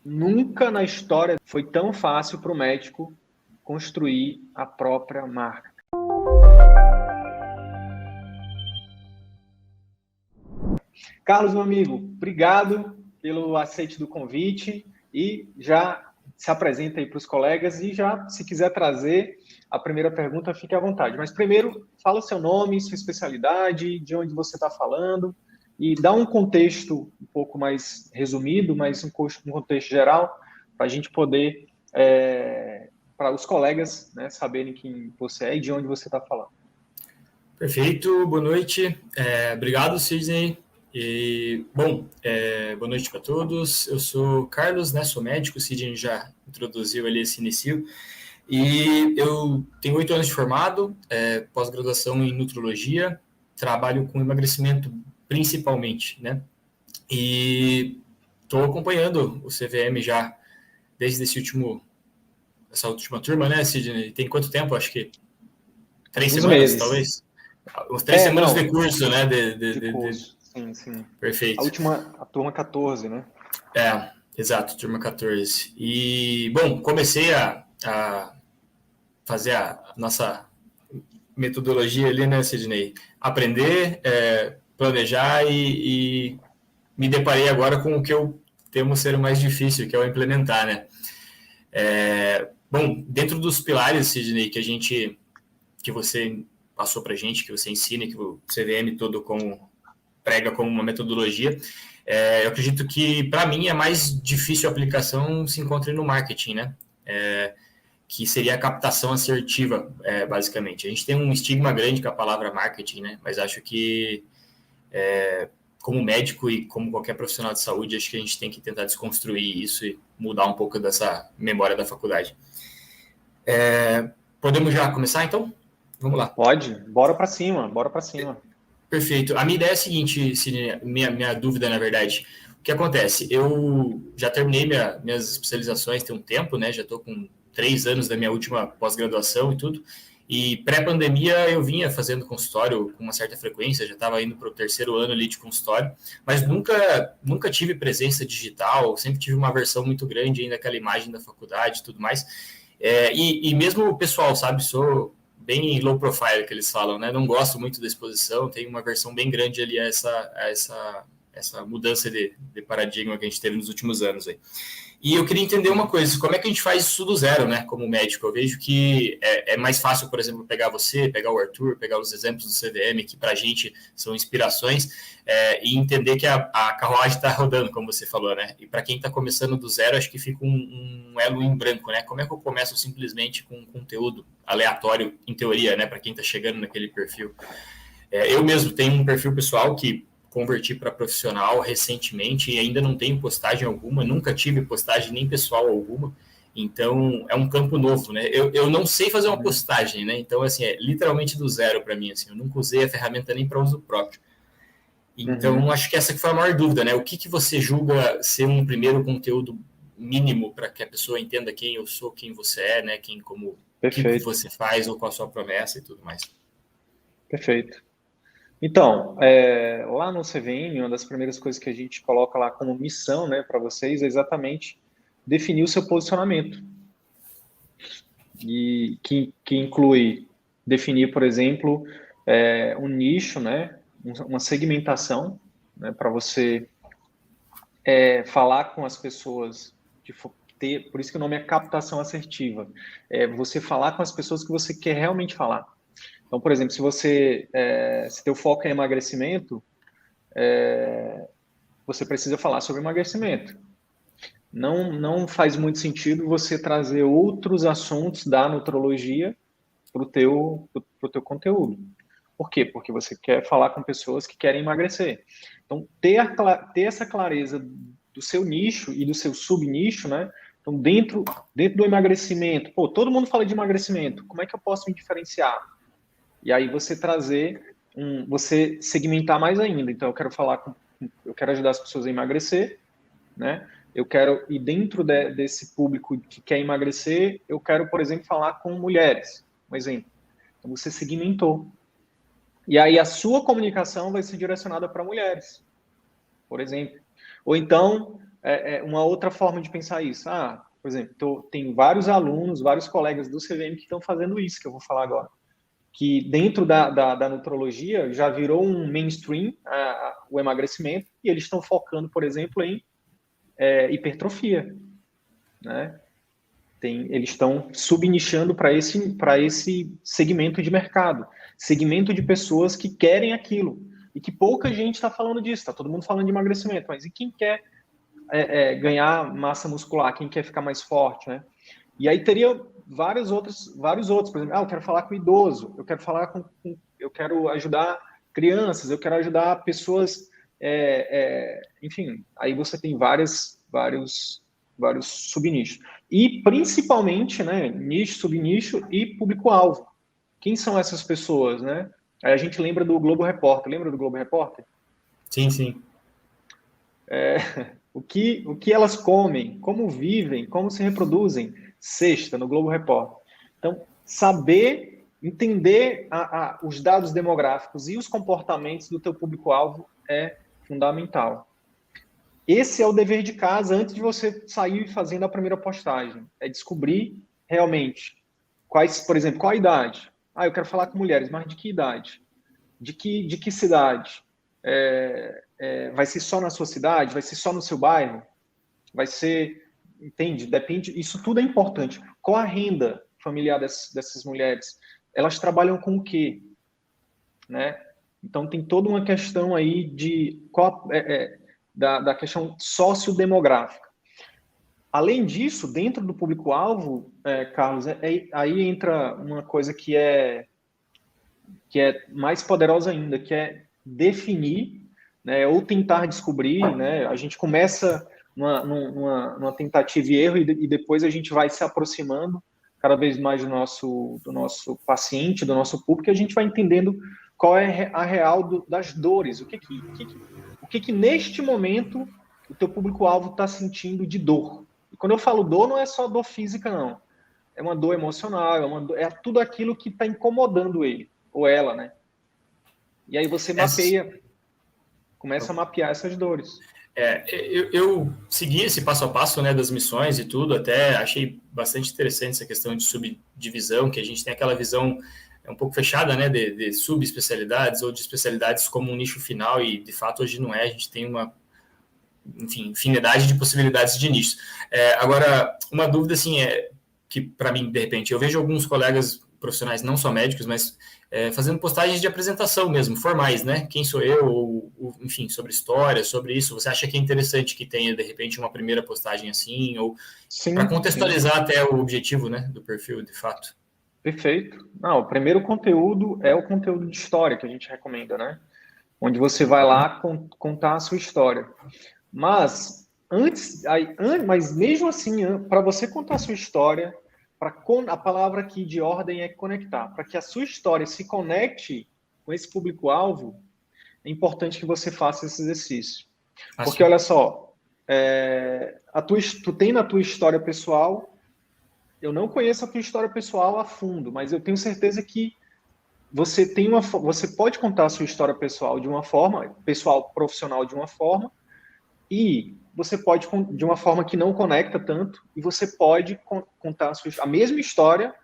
nunca na história foi tão fácil para o médico construir a própria marca. Carlos, meu amigo, obrigado pelo aceite do convite e já se apresenta aí para os colegas e já, se quiser trazer a primeira pergunta, fique à vontade. Mas primeiro, fala o seu nome, sua especialidade, de onde você está falando e dá um contexto um pouco mais resumido, mas um contexto geral, para a gente poder, para os colegas, né, saberem quem você é e de onde você está falando. Perfeito, boa noite. Obrigado, Sidney. Boa noite para todos. Eu sou Carlos, né? Sou médico, o Sidney já introduziu ali esse início. E eu tenho 8 anos de formado, pós-graduação em nutrologia, trabalho com emagrecimento principalmente, né? E estou acompanhando o CVM já desde essa última turma, né, Sidney? Tem quanto tempo? Acho que 3 semanas, meses. talvez? Uns 3 semanas de curso, né? De curso, sim. Perfeito. A turma 14, né? Exato, turma 14. E, bom, comecei a fazer a nossa metodologia ali, né, Sidney? Aprender, planejar e me deparei agora com o que eu temo ser o mais difícil, que é o implementar, né? Bom, dentro dos pilares, Sidney, que você passou para a gente, que você ensina, que o CVM todo prega como uma metodologia, eu acredito que, para mim, a mais difícil aplicação se encontra no marketing, né? Que seria a captação assertiva, basicamente. A gente tem um estigma grande com a palavra marketing, né? Mas acho que, como médico e como qualquer profissional de saúde, acho que a gente tem que tentar desconstruir isso e mudar um pouco dessa memória da faculdade. Podemos já começar, então? Vamos lá. Pode, bora para cima. Perfeito. A minha ideia é a seguinte, minha dúvida, na verdade. O que acontece? Eu já terminei minhas especializações tem um tempo, né? Já estou com 3 anos da minha última pós-graduação e tudo. E pré-pandemia eu vinha fazendo consultório com uma certa frequência, já estava indo para o 3º ano ali de consultório, mas nunca tive presença digital, sempre tive uma aversão muito grande ainda daquela imagem da faculdade e tudo mais. E mesmo o pessoal, sabe, sou bem low profile que eles falam, né? Não gosto muito da exposição, tem uma versão bem grande ali a essa mudança de paradigma que a gente teve nos últimos anos aí. E eu queria entender uma coisa, como é que a gente faz isso do zero, né, como médico? Eu vejo que é mais fácil, por exemplo, pegar você, pegar o Arthur, pegar os exemplos do CVM, que para a gente são inspirações, e entender que a carruagem está rodando, como você falou, né? E para quem está começando do zero, acho que fica um elo em branco, né? Como é que eu começo simplesmente com um conteúdo aleatório, em teoria, né, para quem está chegando naquele perfil? Eu mesmo tenho um perfil pessoal que converti para profissional recentemente e ainda não tenho postagem alguma, nunca tive postagem nem pessoal alguma, então é um campo novo, né? Eu não sei fazer uma postagem, né? Então, assim, é literalmente do zero para mim, assim, eu nunca usei a ferramenta nem para uso próprio. Então, acho que essa que foi a maior dúvida, né? O que você julga ser um primeiro conteúdo mínimo para que a pessoa entenda quem eu sou, quem você é, né? O que você faz ou qual a sua promessa e tudo mais. Perfeito. Então, lá no CVM, uma das primeiras coisas que a gente coloca lá como missão, né, para vocês é exatamente definir o seu posicionamento. E que inclui definir, por exemplo, um nicho, né, uma segmentação, né, para você falar com as pessoas, por isso que o nome é captação assertiva. Você falar com as pessoas que você quer realmente falar. Então, por exemplo, se teu foco é emagrecimento, você precisa falar sobre emagrecimento. Não faz muito sentido você trazer outros assuntos da nutrologia para o teu conteúdo. Por quê? Porque você quer falar com pessoas que querem emagrecer. Então, ter essa clareza do seu nicho e do seu subnicho, né? Então, dentro do emagrecimento, todo mundo fala de emagrecimento, como é que eu posso me diferenciar? E aí você você segmentar mais ainda. Então, eu quero ajudar as pessoas a emagrecer, né? E dentro desse público que quer emagrecer, eu quero, por exemplo, falar com mulheres, um exemplo. Então, você segmentou. E aí a sua comunicação vai ser direcionada para mulheres, por exemplo. Ou então, uma outra forma de pensar isso. Por exemplo, tem vários alunos, vários colegas do CVM que estão fazendo isso que eu vou falar agora. Que dentro da nutrologia já virou um mainstream o emagrecimento, e eles estão focando, por exemplo, em hipertrofia, né? Eles estão subnichando para esse segmento de mercado, segmento de pessoas que querem aquilo, e que pouca gente está falando disso, está todo mundo falando de emagrecimento, mas e quem quer ganhar massa muscular, quem quer ficar mais forte, né? E aí teria vários outros, por exemplo, eu quero falar com idoso, eu quero ajudar crianças, eu quero ajudar pessoas, enfim, aí você tem vários subnichos. E principalmente, né, nicho, subnicho e público-alvo. Quem são essas pessoas, né? Aí a gente lembra do Globo Repórter, lembra do Globo Repórter? Sim, sim. O que elas comem, como vivem, como se reproduzem, sexta, no Globo Repórter. Então, saber, entender os dados demográficos e os comportamentos do teu público-alvo é fundamental. Esse é o dever de casa antes de você sair fazendo a primeira postagem. É descobrir realmente por exemplo, qual a idade? Eu quero falar com mulheres, mas de que idade? De que cidade? Vai ser só na sua cidade? Vai ser só no seu bairro? Vai ser, entende? Depende, isso tudo é importante. Qual a renda familiar dessas mulheres? Elas trabalham com o quê? Né? Então, tem toda uma questão aí da questão sociodemográfica. Além disso, dentro do público-alvo, Carlos, aí entra uma coisa que é mais poderosa ainda, que é definir, né, ou tentar descobrir, né? A gente começa numa tentativa e erro, e depois a gente vai se aproximando cada vez mais do nosso paciente, do nosso público, e a gente vai entendendo qual é a real das dores, o que neste momento o teu público-alvo está sentindo de dor. E quando eu falo dor, não é só dor física, não. É uma dor emocional, é tudo aquilo que está incomodando ele, ou ela, né? E aí você começa a mapear essas dores. Eu segui esse passo a passo, né, das missões e tudo, até achei bastante interessante essa questão de subdivisão, que a gente tem aquela visão um pouco fechada, né, de subespecialidades ou de especialidades como um nicho final, e de fato hoje não é, a gente tem uma, enfim, infinidade de possibilidades de nichos. Agora, uma dúvida, assim, que para mim, de repente, eu vejo alguns colegas profissionais, não só médicos, mas fazendo postagens de apresentação mesmo, formais, né? Quem sou eu, ou, enfim, sobre história, sobre isso. Você acha que é interessante que tenha, de repente, uma primeira postagem assim, ou para contextualizar até o objetivo, né, do perfil, de fato? Perfeito. Não, o primeiro conteúdo é o conteúdo de história que a gente recomenda, né? Onde você vai lá contar a sua história. Mas mas mesmo assim, para você contar a sua história, a palavra aqui de ordem é conectar. Para que a sua história se conecte com esse público-alvo, é importante que você faça esse exercício. Porque, olha só, tu tem na tua história pessoal, eu não conheço a tua história pessoal a fundo, mas eu tenho certeza que você pode contar a sua história pessoal de uma forma, pessoal, profissional de uma forma, e você pode, de uma forma que não conecta tanto, e você pode contar a mesma história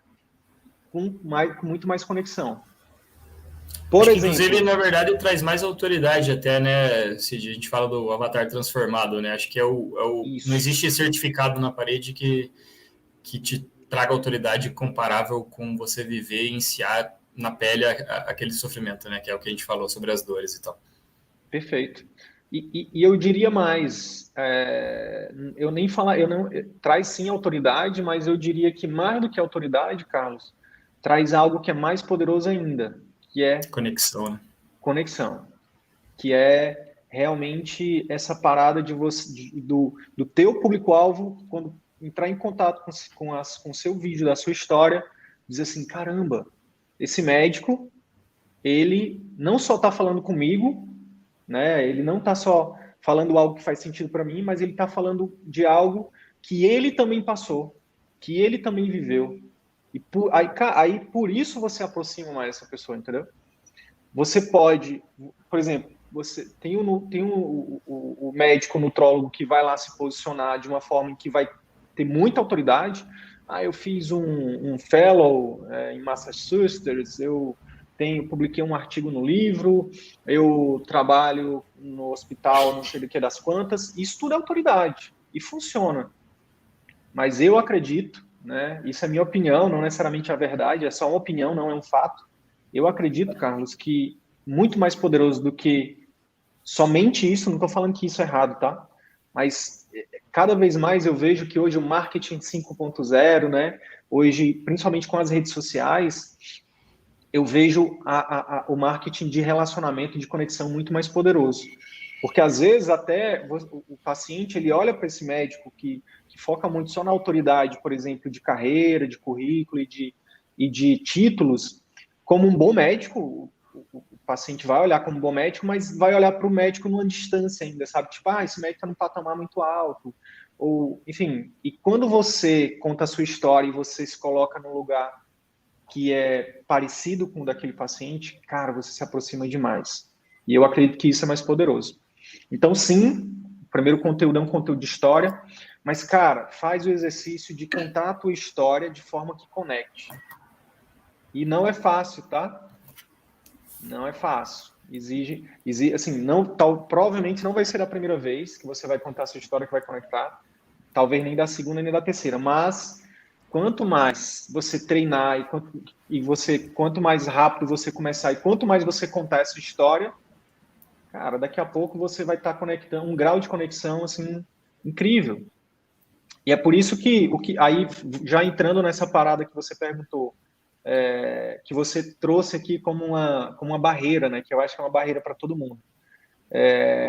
com muito mais conexão. Por exemplo, inclusive, na verdade, traz mais autoridade até, né, Cid? A gente fala do avatar transformado, né? Acho que não existe certificado na parede que te traga autoridade comparável com você viver e iniciar na pele aquele sofrimento, né? Que é o que a gente falou sobre as dores e tal. Perfeito. E eu diria mais, traz sim autoridade, mas eu diria que mais do que autoridade, Carlos, traz algo que é mais poderoso ainda, que é conexão, né? Conexão, que é realmente essa parada do teu público-alvo, quando entrar em contato com o seu vídeo, da sua história, dizer assim, caramba, esse médico, ele não só está falando comigo, né? Ele não está só falando algo que faz sentido para mim, mas ele está falando de algo que ele também passou, que ele também viveu. E por isso você aproxima mais essa pessoa, entendeu? Você pode, por exemplo, você tem o médico nutrólogo que vai lá se posicionar de uma forma em que vai ter muita autoridade. Eu fiz um fellow em Massachusetts, publiquei um artigo no livro, eu trabalho no hospital, não sei do que das quantas. Isso tudo é autoridade e funciona. Mas eu acredito, né? Isso é minha opinião, não necessariamente a verdade, é só uma opinião, não é um fato. Eu acredito, Carlos, que muito mais poderoso do que somente isso, não estou falando que isso é errado, tá? Mas cada vez mais eu vejo que hoje o marketing 5.0, né? Hoje, principalmente com as redes sociais, eu vejo o marketing de relacionamento, de conexão muito mais poderoso. Porque às vezes até o paciente ele olha para esse médico que foca muito só na autoridade, por exemplo, de carreira, de currículo e de títulos, como um bom médico. O paciente vai olhar como um bom médico, mas vai olhar para o médico numa distância ainda, sabe? Tipo, esse médico está num patamar muito alto. Ou, enfim, e quando você conta a sua história e você se coloca num lugar que é parecido com o daquele paciente, cara, você se aproxima demais. E eu acredito que isso é mais poderoso. Então, sim, o primeiro conteúdo é um conteúdo de história, mas, cara, faz o exercício de contar a tua história de forma que conecte. E não é fácil, tá? Não é fácil. Exige assim, provavelmente não vai ser a primeira vez que você vai contar a sua história que vai conectar, talvez nem da segunda nem da terceira, mas quanto mais você treinar quanto mais rápido você começar e quanto mais você contar essa história, cara, daqui a pouco você vai estar conectando um grau de conexão assim incrível. E é por isso que aí já entrando nessa parada que você perguntou, que você trouxe aqui como uma barreira, né? Que eu acho que é uma barreira para todo mundo.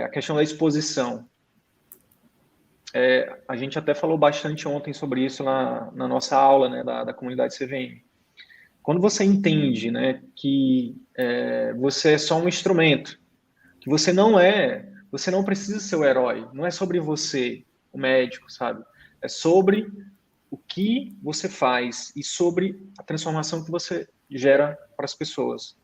A questão da exposição. A gente até falou bastante ontem sobre isso na nossa aula, né, da comunidade CVM. Quando você entende, né, que você é só um instrumento, que você não precisa ser o herói, não é sobre você, o médico, sabe? É sobre o que você faz e sobre a transformação que você gera para as pessoas.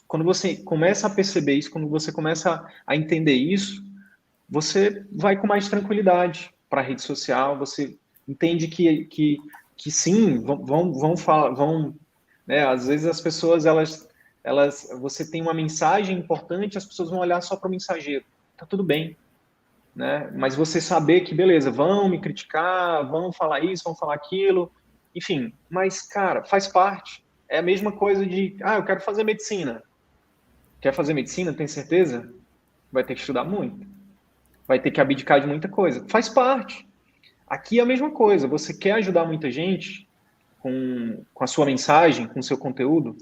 Quando você começa a perceber isso, quando você começa a entender isso, você vai com mais tranquilidade para a rede social, você entende que sim, vão falar, né, às vezes as pessoas, você tem uma mensagem importante, as pessoas vão olhar só para o mensageiro, tá tudo bem, né, mas você saber que, beleza, vão me criticar, vão falar isso, vão falar aquilo, enfim, mas, cara, faz parte, é a mesma coisa de, eu quero fazer medicina, quer fazer medicina, tem certeza? Vai ter que estudar muito, vai ter que abdicar de muita coisa. Faz parte. Aqui é a mesma coisa. Você quer ajudar muita gente com a sua mensagem, com o seu conteúdo,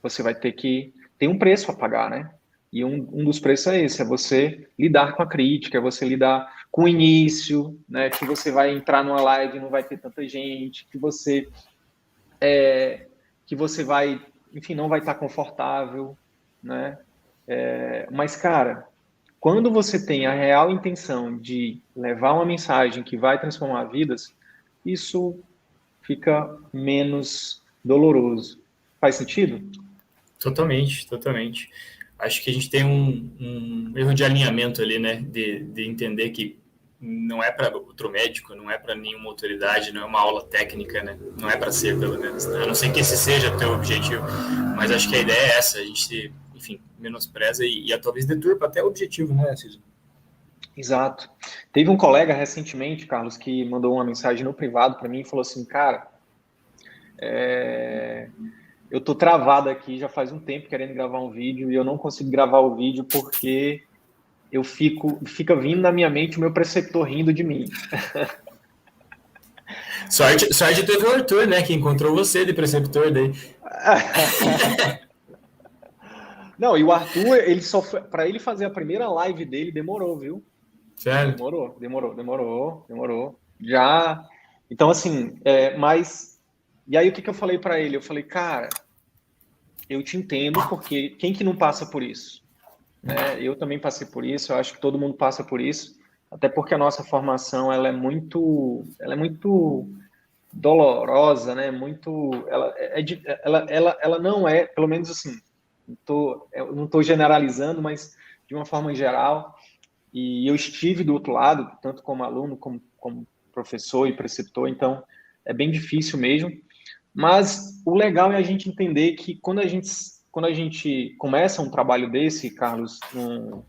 você vai ter que ter um preço a pagar, né? E um dos preços é esse, é você lidar com a crítica, é você lidar com o início, né? Que você vai entrar numa live e não vai ter tanta gente, que você vai, enfim, não vai estar confortável, né? Mas, cara, quando você tem a real intenção de levar uma mensagem que vai transformar vidas, isso fica menos doloroso. Faz sentido? Totalmente, totalmente. Acho que a gente tem um erro de alinhamento ali, né? De entender que não é para outro médico, não é para nenhuma autoridade, não é uma aula técnica, né? Não é para ser, pelo menos. A não ser que esse seja o teu objetivo. Mas acho que a ideia é essa, a gente, enfim, menospreza e talvez deturpa até o objetivo, né, Ciso? Exato. Teve um colega recentemente, Carlos, que mandou uma mensagem no privado para mim e falou assim, cara, eu tô travado aqui já faz um tempo querendo gravar um vídeo e eu não consigo gravar o vídeo porque fica vindo na minha mente o meu preceptor rindo de mim. Sorte teve o Arthur, né, que encontrou você de preceptor daí. Não, e o Arthur, para ele fazer a primeira live dele, demorou, viu? Sério? Demorou. Já. Então, assim, mas. E aí, o que eu falei para ele? Eu falei, cara, eu te entendo, porque quem que não passa por isso? Né? Eu também passei por isso, eu acho que todo mundo passa por isso, até porque a nossa formação ela é muito dolorosa, né? Ela não é, pelo menos assim, Eu não estou generalizando, mas de uma forma geral, e eu estive do outro lado, tanto como aluno, como professor e preceptor, então é bem difícil mesmo. Mas o legal é a gente entender que quando a gente começa um trabalho desse, Carlos,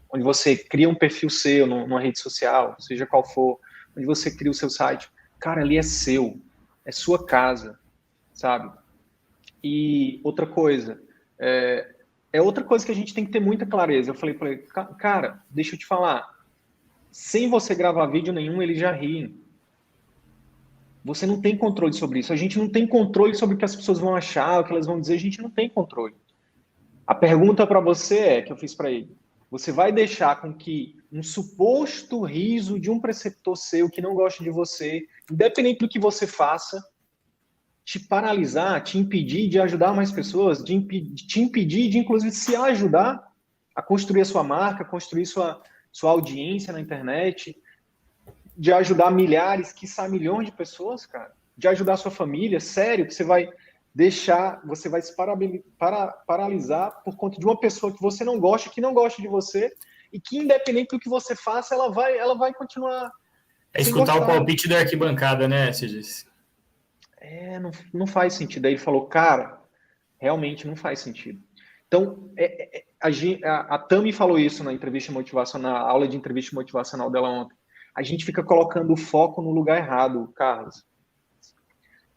onde você cria um perfil seu numa rede social, seja qual for, onde você cria o seu site, cara, ali é seu, é sua casa, sabe? E outra coisa, outra coisa que a gente tem que ter muita clareza. Eu falei para ele, cara, deixa eu te falar, sem você gravar vídeo nenhum, eles já riem. Você não tem controle sobre isso. A gente não tem controle sobre o que as pessoas vão achar, o que elas vão dizer. A gente não tem controle. A pergunta para você que eu fiz para ele, você vai deixar com que um suposto riso de um preceptor seu que não gosta de você, independente do que você faça, te paralisar, te impedir de ajudar mais pessoas, te impedir de, inclusive, se ajudar a construir a sua marca, construir sua audiência na internet, de ajudar milhares, quiçá milhões de pessoas, cara, de ajudar a sua família, sério, que você vai se paralisar por conta de uma pessoa que você não gosta, que não gosta de você, e que independente do que você faça, ela vai continuar. É escutar o palpite da arquibancada, né, Cidis? Não faz sentido. Aí ele falou, cara, realmente não faz sentido. Então, a Tami falou isso na entrevista motivacional, na aula de entrevista motivacional dela ontem. A gente fica colocando o foco no lugar errado, Carlos.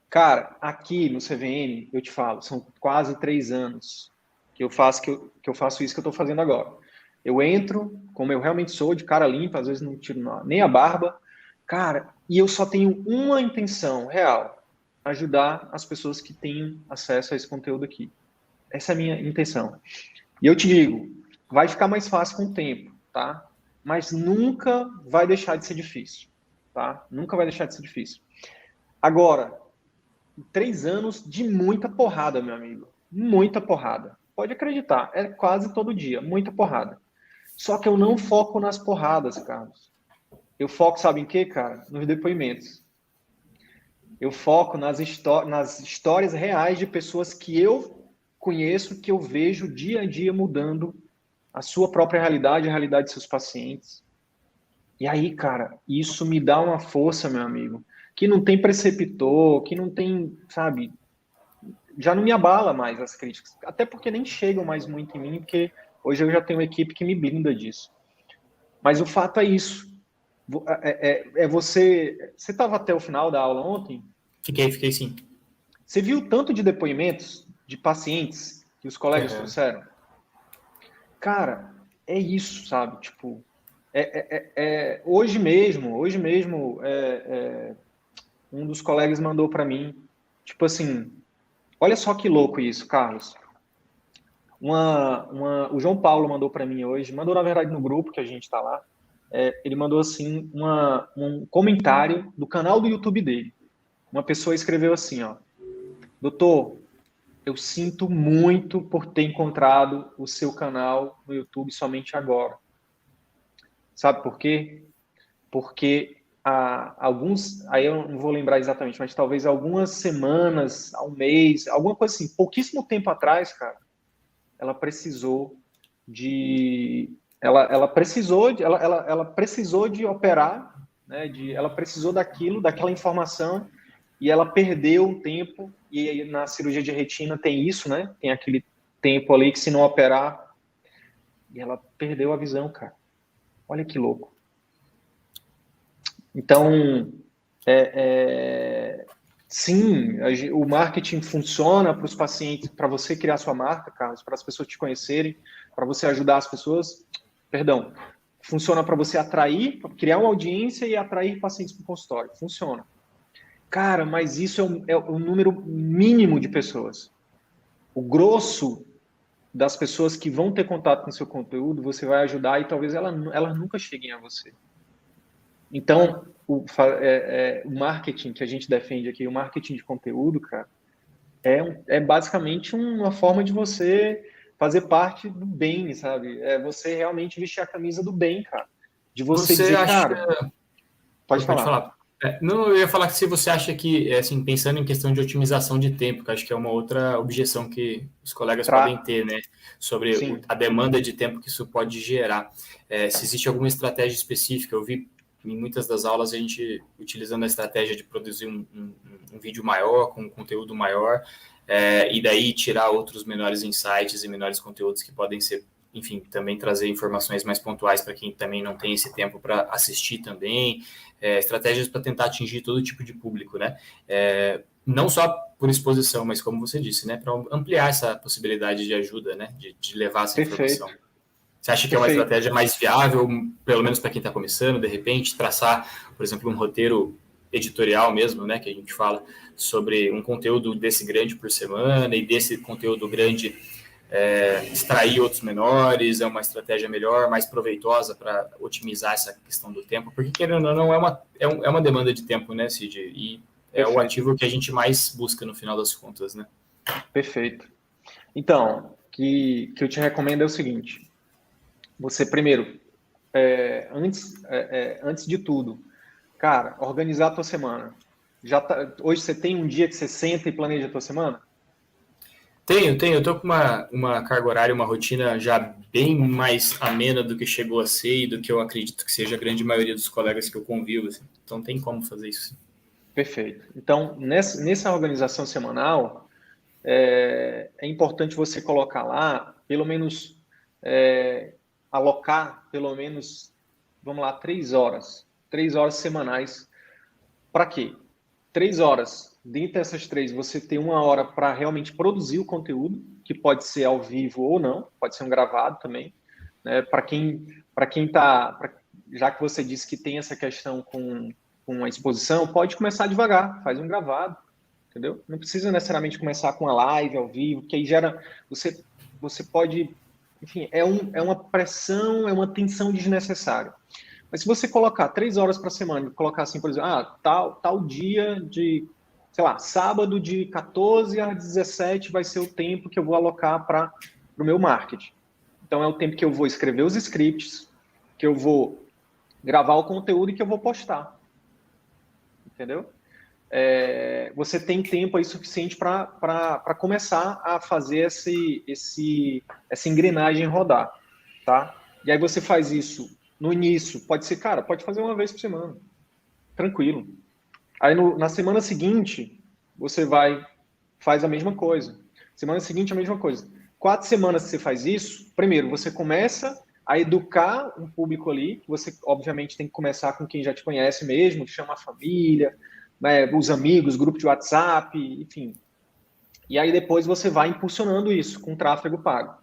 Cara, aqui no CVM, eu te falo, são quase 3 anos que eu faço isso que eu estou fazendo agora. Eu entro, como eu realmente sou, de cara limpa, às vezes não tiro nem a barba, cara, e eu só tenho uma intenção real, ajudar as pessoas que têm acesso a esse conteúdo aqui. Essa é a minha intenção. E eu te digo, vai ficar mais fácil com o tempo, tá? Mas nunca vai deixar de ser difícil, tá? Nunca vai deixar de ser difícil. Agora, 3 anos de muita porrada, meu amigo. Muita porrada. Pode acreditar, é quase todo dia, muita porrada. Só que eu não foco nas porradas, Carlos. Eu foco, sabe em quê, cara? Nos depoimentos. Eu foco nas histórias reais de pessoas que eu conheço, que eu vejo dia a dia mudando a sua própria realidade, a realidade de seus pacientes. E aí, cara, isso me dá uma força, meu amigo, que não tem preceptor, que não tem, sabe, já não me abala mais as críticas, até porque nem chegam mais muito em mim, porque hoje eu já tenho uma equipe que me blinda disso. Mas o fato é isso. Você estava até o final da aula ontem? Fiquei sim. Você viu tanto de depoimentos de pacientes que os colegas trouxeram? Cara, é isso, sabe? Tipo, hoje mesmo, um dos colegas mandou para mim, tipo assim, olha só que louco isso, Carlos. O João Paulo mandou para mim hoje, mandou na verdade no grupo que a gente está lá, ele mandou assim um comentário do canal do YouTube dele. Uma pessoa escreveu assim, ó, doutor, eu sinto muito por ter encontrado o seu canal no YouTube somente agora. Sabe por quê? Porque aí eu não vou lembrar exatamente, mas talvez algumas semanas, um mês, alguma coisa assim, pouquíssimo tempo atrás, cara, ela precisou de operar, né? Ela precisou daquela informação, e ela perdeu um tempo, e na cirurgia de retina tem isso, né? Tem aquele tempo ali que se não operar, e ela perdeu a visão, cara. Olha que louco. Então, sim, o marketing funciona para os pacientes, para você criar sua marca, Carlos, para as pessoas te conhecerem, para você ajudar as pessoas. Perdão, funciona para você atrair, criar uma audiência e atrair pacientes para o consultório. Funciona. Cara, mas isso é o número mínimo de pessoas. O grosso das pessoas que vão ter contato com o seu conteúdo, você vai ajudar e talvez elas nunca cheguem a você. Então, o marketing que a gente defende aqui, o marketing de conteúdo, cara, é basicamente uma forma de você fazer parte do bem, sabe? É você realmente vestir a camisa do bem, cara. De você dizer, acha... cara... Pode falar. Não, eu ia falar que se você acha que, assim, pensando em questão de otimização de tempo, que acho que é uma outra objeção que os colegas podem ter, né, sobre Sim, a demanda de tempo que isso pode gerar. Se existe alguma estratégia específica, eu vi em muitas das aulas a gente utilizando a estratégia de produzir um vídeo maior, com um conteúdo maior, e daí tirar outros menores insights e menores conteúdos que podem ser, enfim, também trazer informações mais pontuais para quem também não tem esse tempo para assistir também, estratégias para tentar atingir todo tipo de público, né? Não só por exposição, mas como você disse, né? Para ampliar essa possibilidade de ajuda, né? De levar essa informação. perfeito, Você acha que é uma perfeito. estratégia mais viável, pelo menos para quem está começando, de repente, traçar, por exemplo, um roteiro editorial mesmo, né? Que a gente fala sobre um conteúdo desse grande por semana e desse conteúdo grande extrair outros menores, é uma estratégia melhor, mais proveitosa para otimizar essa questão do tempo, porque querendo ou não, é uma demanda de tempo, né, Cid? E é o Perfeito, ativo que a gente mais busca no final das contas, né? perfeito. Então, que eu te recomendo é o seguinte: você primeiro, antes de tudo, cara, organizar a tua semana. Hoje você tem um dia que você senta e planeja a tua semana? Tenho. Eu tô com uma carga horária, uma rotina já bem mais amena do que chegou a ser e do que eu acredito que seja a grande maioria dos colegas que eu convivo, assim. Então tem como fazer isso. Perfeito. Então, nessa organização semanal, é importante você colocar lá, pelo menos, alocar, pelo menos, vamos lá, 3 horas. 3 horas semanais. Para quê? 3 horas. Dentre dessas três, você tem 1 hora para realmente produzir o conteúdo, que pode ser ao vivo ou não, pode ser um gravado também. Né? Para quem está, já que você disse que tem essa questão com a exposição, pode começar devagar, faz um gravado, entendeu? Não precisa necessariamente começar com a live ao vivo, que aí gera, você pode, enfim, é uma pressão, é uma tensão desnecessária. Mas se você colocar 3 horas para semana, colocar assim, por exemplo, tal dia de, sei lá, sábado de 14 às 17 vai ser o tempo que eu vou alocar para o meu marketing. Então é o tempo que eu vou escrever os scripts, que eu vou gravar o conteúdo e que eu vou postar. Entendeu? Você tem tempo aí suficiente para começar a fazer essa engrenagem rodar, tá? E aí você faz isso no início, pode ser, cara, pode fazer uma vez por semana, tranquilo. Aí na semana seguinte, você faz a mesma coisa. Semana seguinte, a mesma coisa. 4 semanas que você faz isso, primeiro, você começa a educar um público ali, que você, obviamente, tem que começar com quem já te conhece mesmo, chama a família, né, os amigos, grupo de WhatsApp, enfim. E aí depois você vai impulsionando isso com tráfego pago,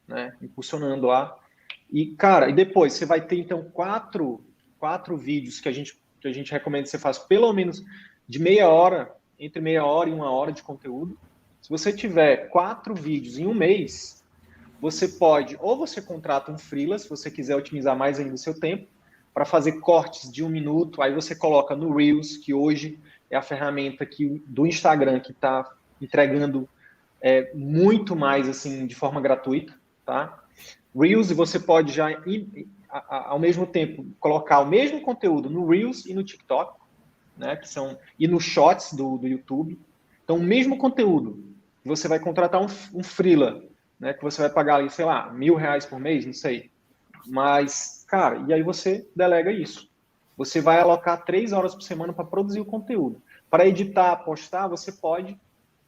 né? Impulsionando lá. E, cara, e depois você vai ter, então, quatro vídeos que a gente recomenda que você faça pelo menos de meia hora, entre meia hora e 1 hora de conteúdo. Se você tiver 4 vídeos em um mês, você pode, ou você contrata um freela, se você quiser otimizar mais ainda o seu tempo, para fazer cortes de 1 minuto, aí você coloca no Reels, que hoje é a ferramenta do Instagram que está entregando muito mais assim de forma gratuita, tá? Reels você pode já ao mesmo tempo colocar o mesmo conteúdo no Reels e no TikTok, né? E no Shorts do YouTube. Então, o mesmo conteúdo. Você vai contratar um freela, né? Que você vai pagar ali, sei lá, R$ 1.000 por mês, não sei. Mas, cara, e aí você delega isso. Você vai alocar 3 horas por semana para produzir o conteúdo. Para editar, postar, você pode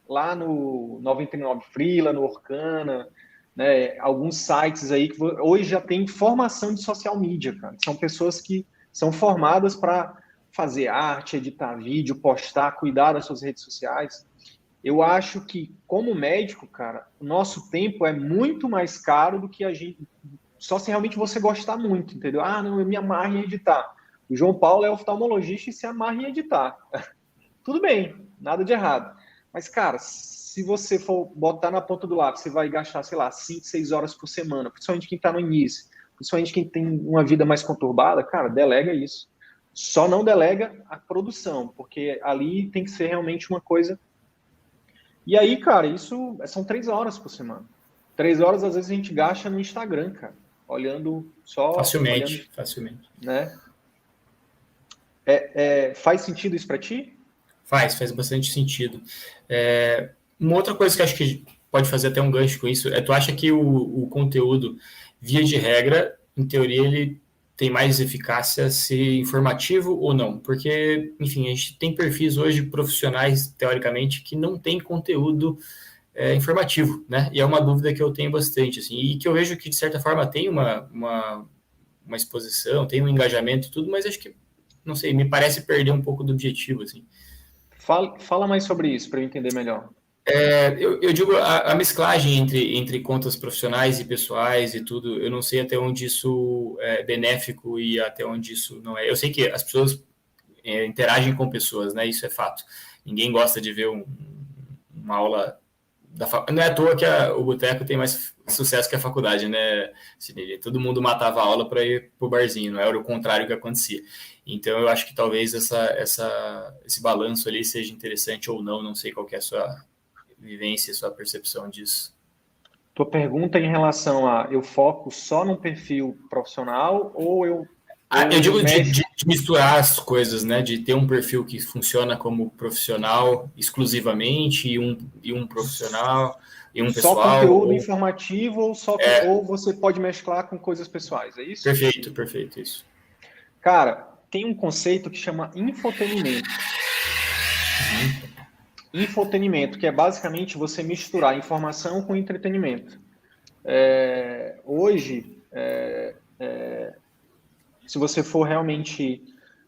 lá no 99 Freela, no Orkana, né, alguns sites aí que hoje já tem formação de social media, cara. São pessoas que são formadas para fazer arte, editar vídeo, postar, cuidar das suas redes sociais. Eu acho que, como médico, cara, o nosso tempo é muito mais caro do que a gente. Só se realmente você gostar muito, entendeu? Ah, não, eu me amarro em editar. O João Paulo é oftalmologista e se amarra em editar. Tudo bem, nada de errado. Mas, cara, se você for botar na ponta do lápis, você vai gastar, sei lá, 5, 6 horas por semana, principalmente quem está no início, principalmente quem tem uma vida mais conturbada, cara, delega isso. Só não delega a produção, porque ali tem que ser realmente uma coisa. E aí, cara, isso são 3 horas por semana. 3 horas, às vezes, a gente gasta no Instagram, cara, olhando, Facilmente, né? Faz sentido isso para ti? Faz bastante sentido. Uma outra coisa que acho que pode fazer até um gancho com isso tu acha que o conteúdo, via de regra, em teoria, ele tem mais eficácia ser informativo ou não? Porque, enfim, a gente tem perfis hoje profissionais, teoricamente, que não tem conteúdo informativo, né? E é uma dúvida que eu tenho bastante, assim, e que eu vejo que, de certa forma, tem uma exposição, tem um engajamento e tudo, mas acho que, não sei, me parece perder um pouco do objetivo, assim. Fala mais sobre isso para eu entender melhor. Eu digo a mesclagem entre contas profissionais e pessoais e tudo, eu não sei até onde isso é benéfico e até onde isso não é. Eu sei que as pessoas interagem com pessoas, né? Isso é fato. Ninguém gosta de ver uma aula da faculdade. Não é à toa que o boteco tem mais sucesso que a faculdade, né, Sidney? Todo mundo matava a aula para ir pro barzinho, não era o contrário que acontecia. Então, eu acho que talvez esse balanço ali seja interessante ou não sei qual que é a sua vivência, sua percepção disso. Tua pergunta em relação a eu foco só num perfil profissional ou Eu eu digo mexo de misturar as coisas, né? De ter um perfil que funciona como profissional exclusivamente e um profissional e um só pessoal. conteúdo informativo ou você pode mesclar com coisas pessoais, é isso? Perfeito, isso. Cara, tem um conceito que chama infotenimento. Infotenimento, que é basicamente você misturar informação com entretenimento. Hoje, se você for realmente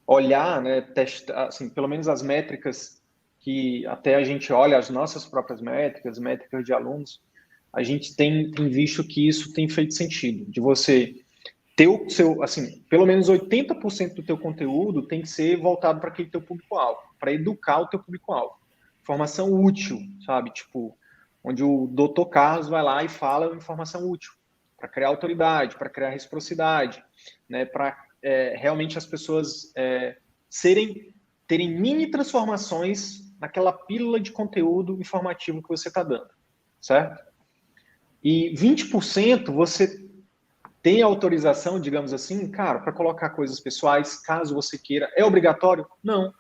olhar, né, testar, assim, pelo menos as métricas que até a gente olha, as nossas próprias métricas de alunos, a gente tem visto que isso tem feito sentido, de você ter o seu, assim, pelo menos 80% do teu conteúdo tem que ser voltado para aquele teu público-alvo, para educar o teu público-alvo. Informação útil, sabe? Tipo, onde o doutor Carlos vai lá e fala informação útil, para criar autoridade, para criar reciprocidade, né? Para realmente as pessoas terem mini transformações naquela pílula de conteúdo informativo que você está dando, certo? E 20% você tem autorização, digamos assim, cara, para colocar coisas pessoais, caso você queira. É obrigatório? Não.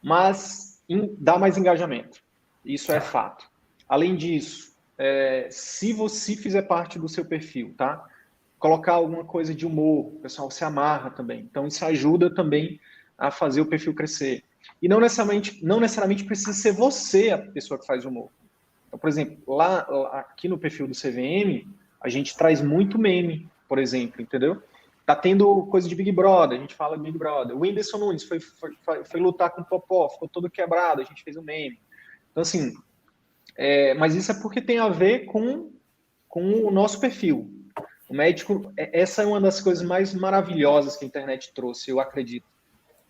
Mas dá mais engajamento. Isso é fato. Além disso, se você fizer parte do seu perfil, tá? Colocar alguma coisa de humor, o pessoal se amarra também. Então, isso ajuda também a fazer o perfil crescer. E não necessariamente precisa ser você a pessoa que faz humor. Então, por exemplo, aqui no perfil do CVM, a gente traz muito meme, por exemplo, entendeu? Tá tendo coisa de Big Brother, a gente fala de Big Brother. O Whindersson Nunes foi lutar com o Popó, ficou todo quebrado, a gente fez um meme. Então, assim, mas isso é porque tem a ver com o nosso perfil. O médico, essa é uma das coisas mais maravilhosas que a internet trouxe, eu acredito,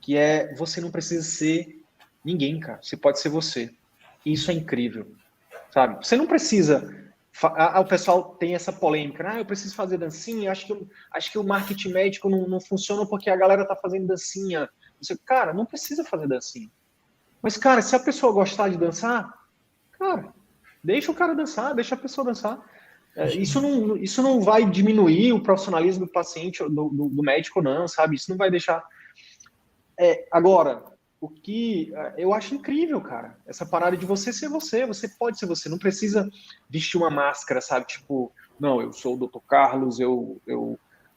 que é você não precisa ser ninguém, cara. Você pode ser você. Isso é incrível, sabe? Você não precisa. O pessoal tem essa polêmica, eu preciso fazer dancinha, acho que o marketing médico não funciona porque a galera tá fazendo dancinha. Você, cara, não precisa fazer dancinha. Mas, cara, se a pessoa gostar de dançar, cara, deixa o cara dançar, deixa a pessoa dançar. Isso não vai diminuir o profissionalismo do paciente, do médico, não, sabe? Isso não vai deixar. Agora, o que eu acho incrível, cara, essa parada de você ser você pode ser você, não precisa vestir uma máscara, sabe? Tipo, não, eu sou o Dr. Carlos,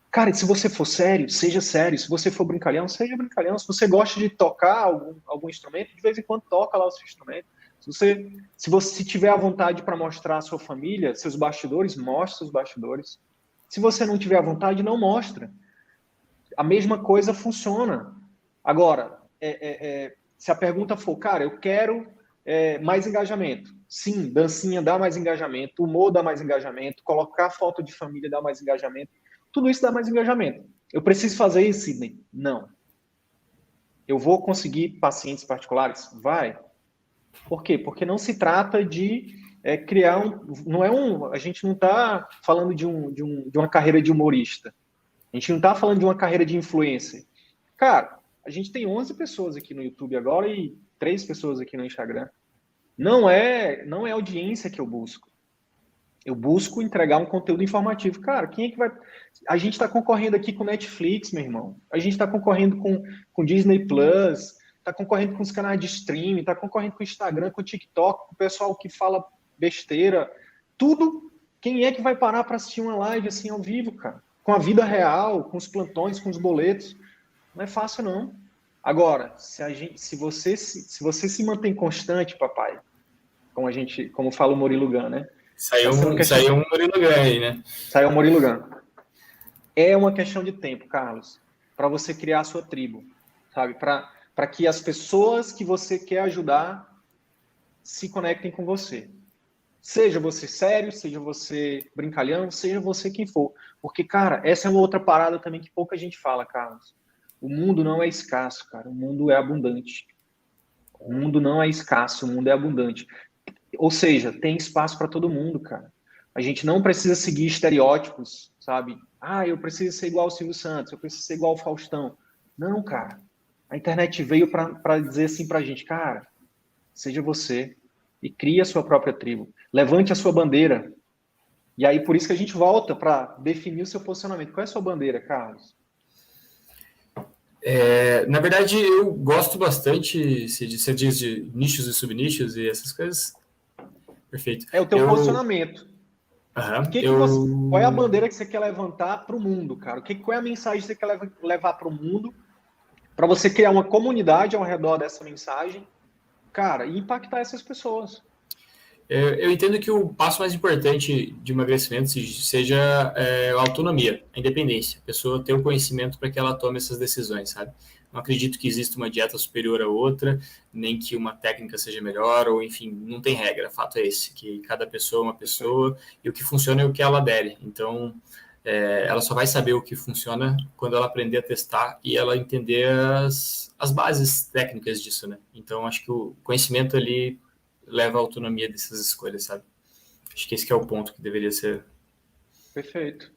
Cara, se você for sério, seja sério. Se você for brincalhão, seja brincalhão. Se você gosta de tocar algum instrumento, de vez em quando toca lá o seu instrumento. Se você tiver a vontade para mostrar a sua família, seus bastidores, mostre seus bastidores. Se você não tiver a vontade, não mostra. A mesma coisa funciona. Agora, se a pergunta for, cara, eu quero mais engajamento. Sim, dancinha dá mais engajamento, humor dá mais engajamento, colocar foto de família dá mais engajamento. Tudo isso dá mais engajamento. Eu preciso fazer isso, Sidney? Não. Eu vou conseguir pacientes particulares? Vai. Por quê? Porque não se trata de criar a gente não está falando de uma carreira de humorista. A gente não está falando de uma carreira de influencer. Cara, a gente tem 11 pessoas aqui no YouTube agora e 3 pessoas aqui no Instagram. Não é audiência que eu busco. Eu busco entregar um conteúdo informativo. Cara, quem é que vai... A gente está concorrendo aqui com Netflix, meu irmão. A gente está concorrendo com Disney Plus, está concorrendo com os canais de streaming, está concorrendo com o Instagram, com o TikTok, com o pessoal que fala besteira. Tudo. Quem é que vai parar para assistir uma live assim ao vivo, cara? Com a vida real, com os plantões, com os boletos. Não é fácil, não. Agora, se você se mantém constante, papai, como fala o Murilo Gun, né? Saiu um Murilo Gun aí, né? Saiu o Murilo Gun. É uma questão de tempo, Carlos, para você criar a sua tribo, sabe? Para que as pessoas que você quer ajudar se conectem com você. Seja você sério, seja você brincalhão, seja você quem for. Porque, cara, essa é uma outra parada também que pouca gente fala, Carlos. O mundo não é escasso, cara. O mundo é abundante. O mundo não é escasso, o mundo é abundante. Ou seja, tem espaço para todo mundo, cara. A gente não precisa seguir estereótipos, sabe? Ah, eu preciso ser igual ao Silvio Santos, eu preciso ser igual ao Faustão. Não, cara. A internet veio para dizer assim pra gente, cara, seja você e crie a sua própria tribo. Levante a sua bandeira. E aí, por isso que a gente volta para definir o seu posicionamento. Qual é a sua bandeira, Carlos? Na verdade, eu gosto bastante, você diz de nichos e subnichos e essas coisas. Perfeito. É o teu posicionamento. Uhum, qual é a bandeira que você quer levantar para o mundo, cara? Qual é a mensagem que você quer levar para o mundo para você criar uma comunidade ao redor dessa mensagem, cara, e impactar essas pessoas? Eu entendo que o passo mais importante de emagrecimento seja a autonomia, a independência. A pessoa ter o conhecimento para que ela tome essas decisões, sabe? Não acredito que exista uma dieta superior a outra, nem que uma técnica seja melhor, ou enfim, não tem regra. O fato é esse, que cada pessoa é uma pessoa e o que funciona é o que ela adere. Então, ela só vai saber o que funciona quando ela aprender a testar e ela entender as bases técnicas disso, né? Então, acho que o conhecimento ali leva a autonomia dessas escolhas, sabe? Acho que esse que é o ponto que deveria ser. Perfeito.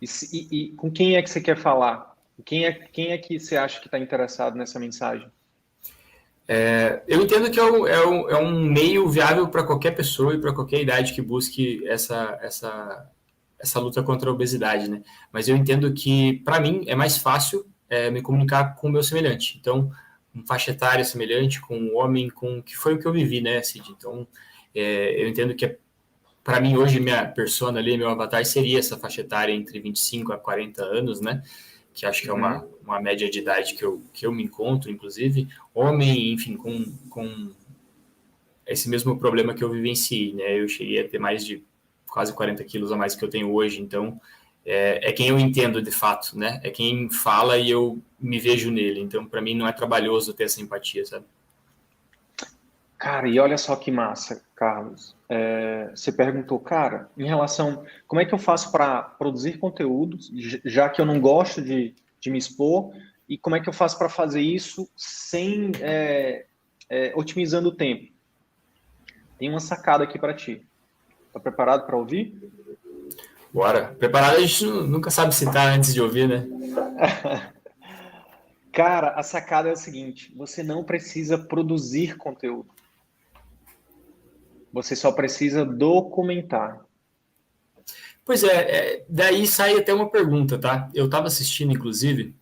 E com quem é que você quer falar? Quem é que você acha que está interessado nessa mensagem? Eu entendo que é um meio viável para qualquer pessoa e para qualquer idade que busque essa luta contra a obesidade, né? Mas eu entendo que, para mim, é mais fácil me comunicar com o meu semelhante. Então, um faixa etária semelhante, com um homem, que foi o que eu vivi, né, Cid? Então, eu entendo que, para mim, hoje, minha persona ali, meu avatar, seria essa faixa etária entre 25 a 40 anos, né? Que acho que é uma média de idade que eu me encontro, inclusive. Homem, enfim, com esse mesmo problema que eu vivenciei, né? Eu cheguei a ter mais de quase 40 quilos a mais que eu tenho hoje, então é quem eu entendo de fato, né? É quem fala e eu me vejo nele. Então, para mim, não é trabalhoso ter essa empatia, sabe? Cara, e olha só que massa, Carlos. Você perguntou, cara, em relação, como é que eu faço para produzir conteúdos, já que eu não gosto de me expor, e como é que eu faço para fazer isso sem otimizando o tempo? Tem uma sacada aqui para ti. Tá preparado para ouvir? Bora. Preparado a gente nunca sabe citar antes de ouvir, né? Cara, a sacada é o seguinte: você não precisa produzir conteúdo. Você só precisa documentar. Pois daí sai até uma pergunta, tá? Eu estava assistindo, inclusive,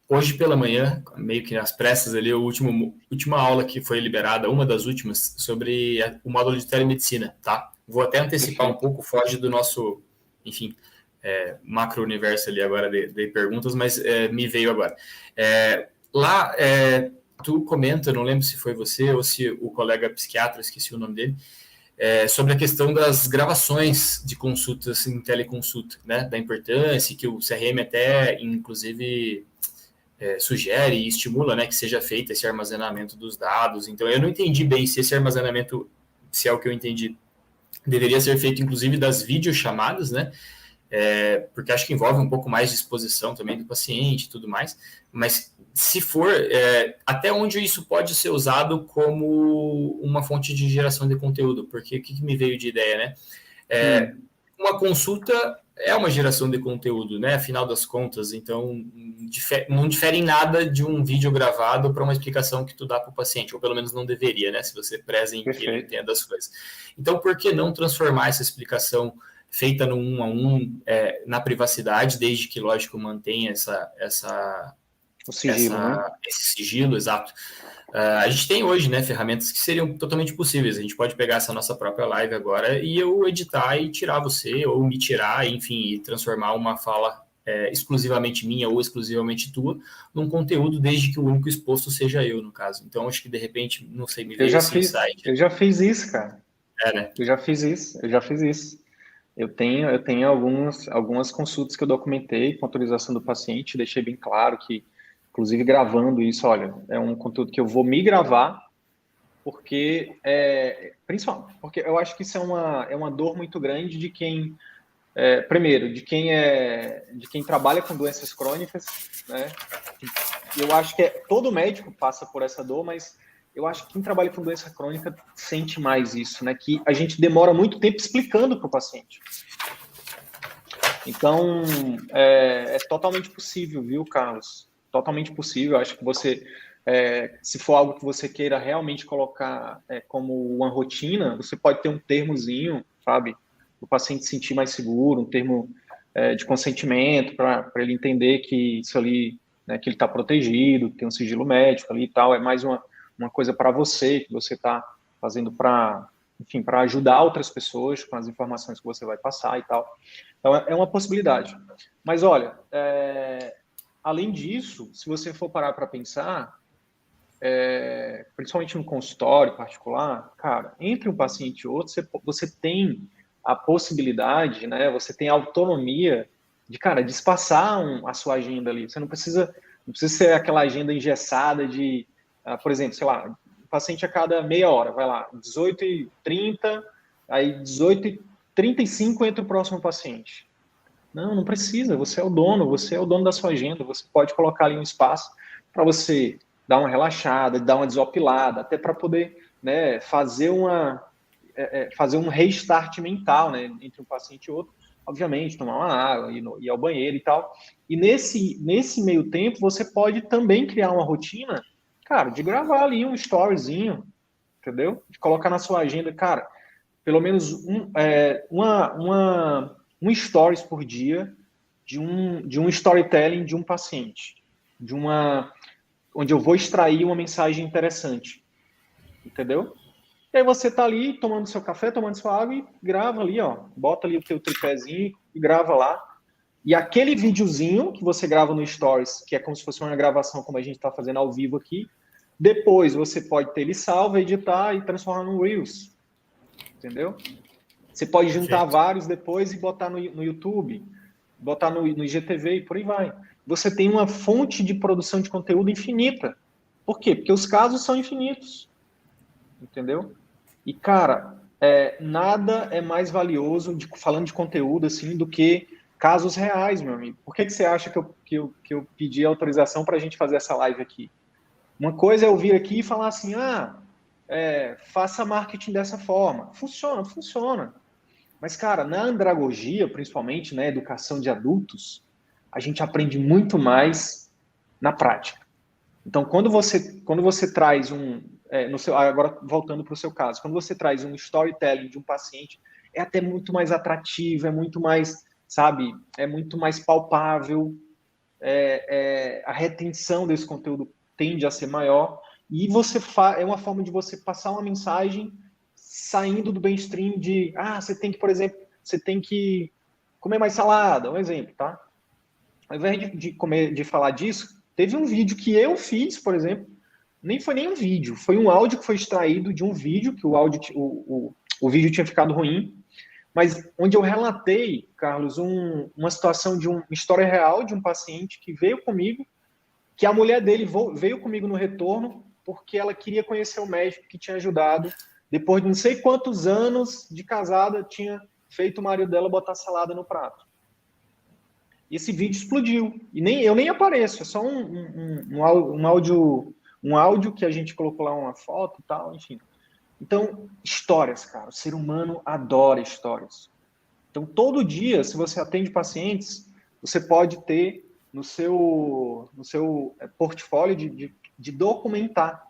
hoje pela manhã, meio que nas pressas ali, a última aula que foi liberada, uma das últimas, sobre o módulo de telemedicina, tá? Vou até antecipar um pouco, foge do nosso, enfim, macro-universo ali agora de perguntas, mas me veio agora. Lá, tu comenta, não lembro se foi você ou se o colega psiquiatra, esqueci o nome dele, sobre a questão das gravações de consultas em teleconsulta, né? Da importância que o CRM até, inclusive, sugere e estimula, né, que seja feito esse armazenamento dos dados. Então, eu não entendi bem se esse armazenamento, se é o que eu entendi, deveria ser feito, inclusive, das videochamadas, né? Porque acho que envolve um pouco mais de exposição também do paciente e tudo mais, mas se for, até onde isso pode ser usado como uma fonte de geração de conteúdo, porque o que me veio de ideia, né? Uma consulta é uma geração de conteúdo, né? Afinal das contas, então não difere em nada de um vídeo gravado para uma explicação que tu dá para o paciente, ou pelo menos não deveria, né? Se você preza em que ele entenda as coisas. Então, por que não transformar essa explicação feita no 1 a 1 na privacidade, desde que, lógico, mantenha o sigilo, né? esse sigilo, exato. A gente tem hoje, né, ferramentas que seriam totalmente possíveis. A gente pode pegar essa nossa própria live agora e eu editar e tirar você, ou me tirar, enfim, e transformar uma fala exclusivamente minha ou exclusivamente tua num conteúdo, desde que o único exposto seja eu, no caso. Então, acho que, de repente, não sei, me veio esse insight. Eu já fiz isso, cara. Né? Eu já fiz isso. Eu tenho algumas consultas que eu documentei com autorização do paciente, deixei bem claro que, inclusive gravando isso, olha, é um conteúdo que eu vou me gravar, porque, principalmente, porque eu acho que isso é uma dor muito grande de quem, primeiro, de quem trabalha com doenças crônicas, né? Eu acho que todo médico passa por essa dor, mas eu acho que quem trabalha com doença crônica sente mais isso, né? Que a gente demora muito tempo explicando para o paciente. Então, é totalmente possível, viu, Carlos? Totalmente possível. Acho que você, se for algo que você queira realmente colocar como uma rotina, você pode ter um termozinho, sabe? Para o paciente se sentir mais seguro, um termo de consentimento, para ele entender que isso ali, né, que ele está protegido, que tem um sigilo médico ali e tal. É mais uma coisa para você, que você está fazendo para, enfim, para ajudar outras pessoas com as informações que você vai passar e tal. Então, é uma possibilidade. Mas, olha, além disso, se você for parar para pensar, principalmente no consultório particular, cara, entre um paciente e outro, você tem a possibilidade, né? Você tem a autonomia de, cara, de espaçar a sua agenda ali. Você não precisa ser aquela agenda engessada de, por exemplo, sei lá, o paciente a cada meia hora, vai lá, 18h30, aí 18h35 entra o próximo paciente. Não precisa, você é o dono da sua agenda, você pode colocar ali um espaço para você dar uma relaxada, dar uma desopilada, até para poder, né, fazer um restart mental, né, entre um paciente e outro, obviamente, tomar uma água, ir ao banheiro e tal. E nesse meio tempo, você pode também criar uma rotina, cara, de gravar ali um storyzinho, entendeu? De colocar na sua agenda, cara, pelo menos um stories por dia de um storytelling de um paciente, onde eu vou extrair uma mensagem interessante, entendeu? E aí você tá ali tomando seu café, tomando sua água e grava ali, ó, bota ali o teu tripézinho e grava lá. E aquele videozinho que você grava no Stories, que é como se fosse uma gravação como a gente está fazendo ao vivo aqui, depois você pode ter ele salvo, editar e transformar no Reels, entendeu? Você pode juntar vários depois e botar no YouTube, botar no IGTV e por aí vai. Você tem uma fonte de produção de conteúdo infinita. Por quê? Porque os casos são infinitos. Entendeu? E, cara, nada é mais valioso, falando de conteúdo, assim, do que casos reais, meu amigo. Por que você acha que eu pedi autorização para a gente fazer essa live aqui? Uma coisa é eu vir aqui e falar assim, faça marketing dessa forma. Funciona. Mas, cara, na andragogia, principalmente, na educação de adultos, a gente aprende muito mais na prática. Então, quando você traz agora voltando para o seu caso, quando você traz um storytelling de um paciente, é até muito mais atrativo, é muito mais, sabe, é muito mais palpável, a retenção desse conteúdo tende a ser maior, e é uma forma de você passar uma mensagem saindo do mainstream de, você tem que, por exemplo, você tem que comer mais salada, um exemplo, tá? Ao invés de falar disso, teve um vídeo que eu fiz, por exemplo, nem foi nem um vídeo, foi um áudio que foi extraído de um vídeo, que o vídeo tinha ficado ruim, mas onde eu relatei, Carlos, uma situação uma história real de um paciente que veio comigo, que a mulher dele veio comigo no retorno, porque ela queria conhecer o médico que tinha ajudado, depois de não sei quantos anos de casada, tinha feito o marido dela botar salada no prato. E esse vídeo explodiu. E eu nem apareço, é só um áudio que a gente colocou lá uma foto e tal, enfim. Então, histórias, cara. O ser humano adora histórias. Então, todo dia, se você atende pacientes, você pode ter no seu portfólio de documentar,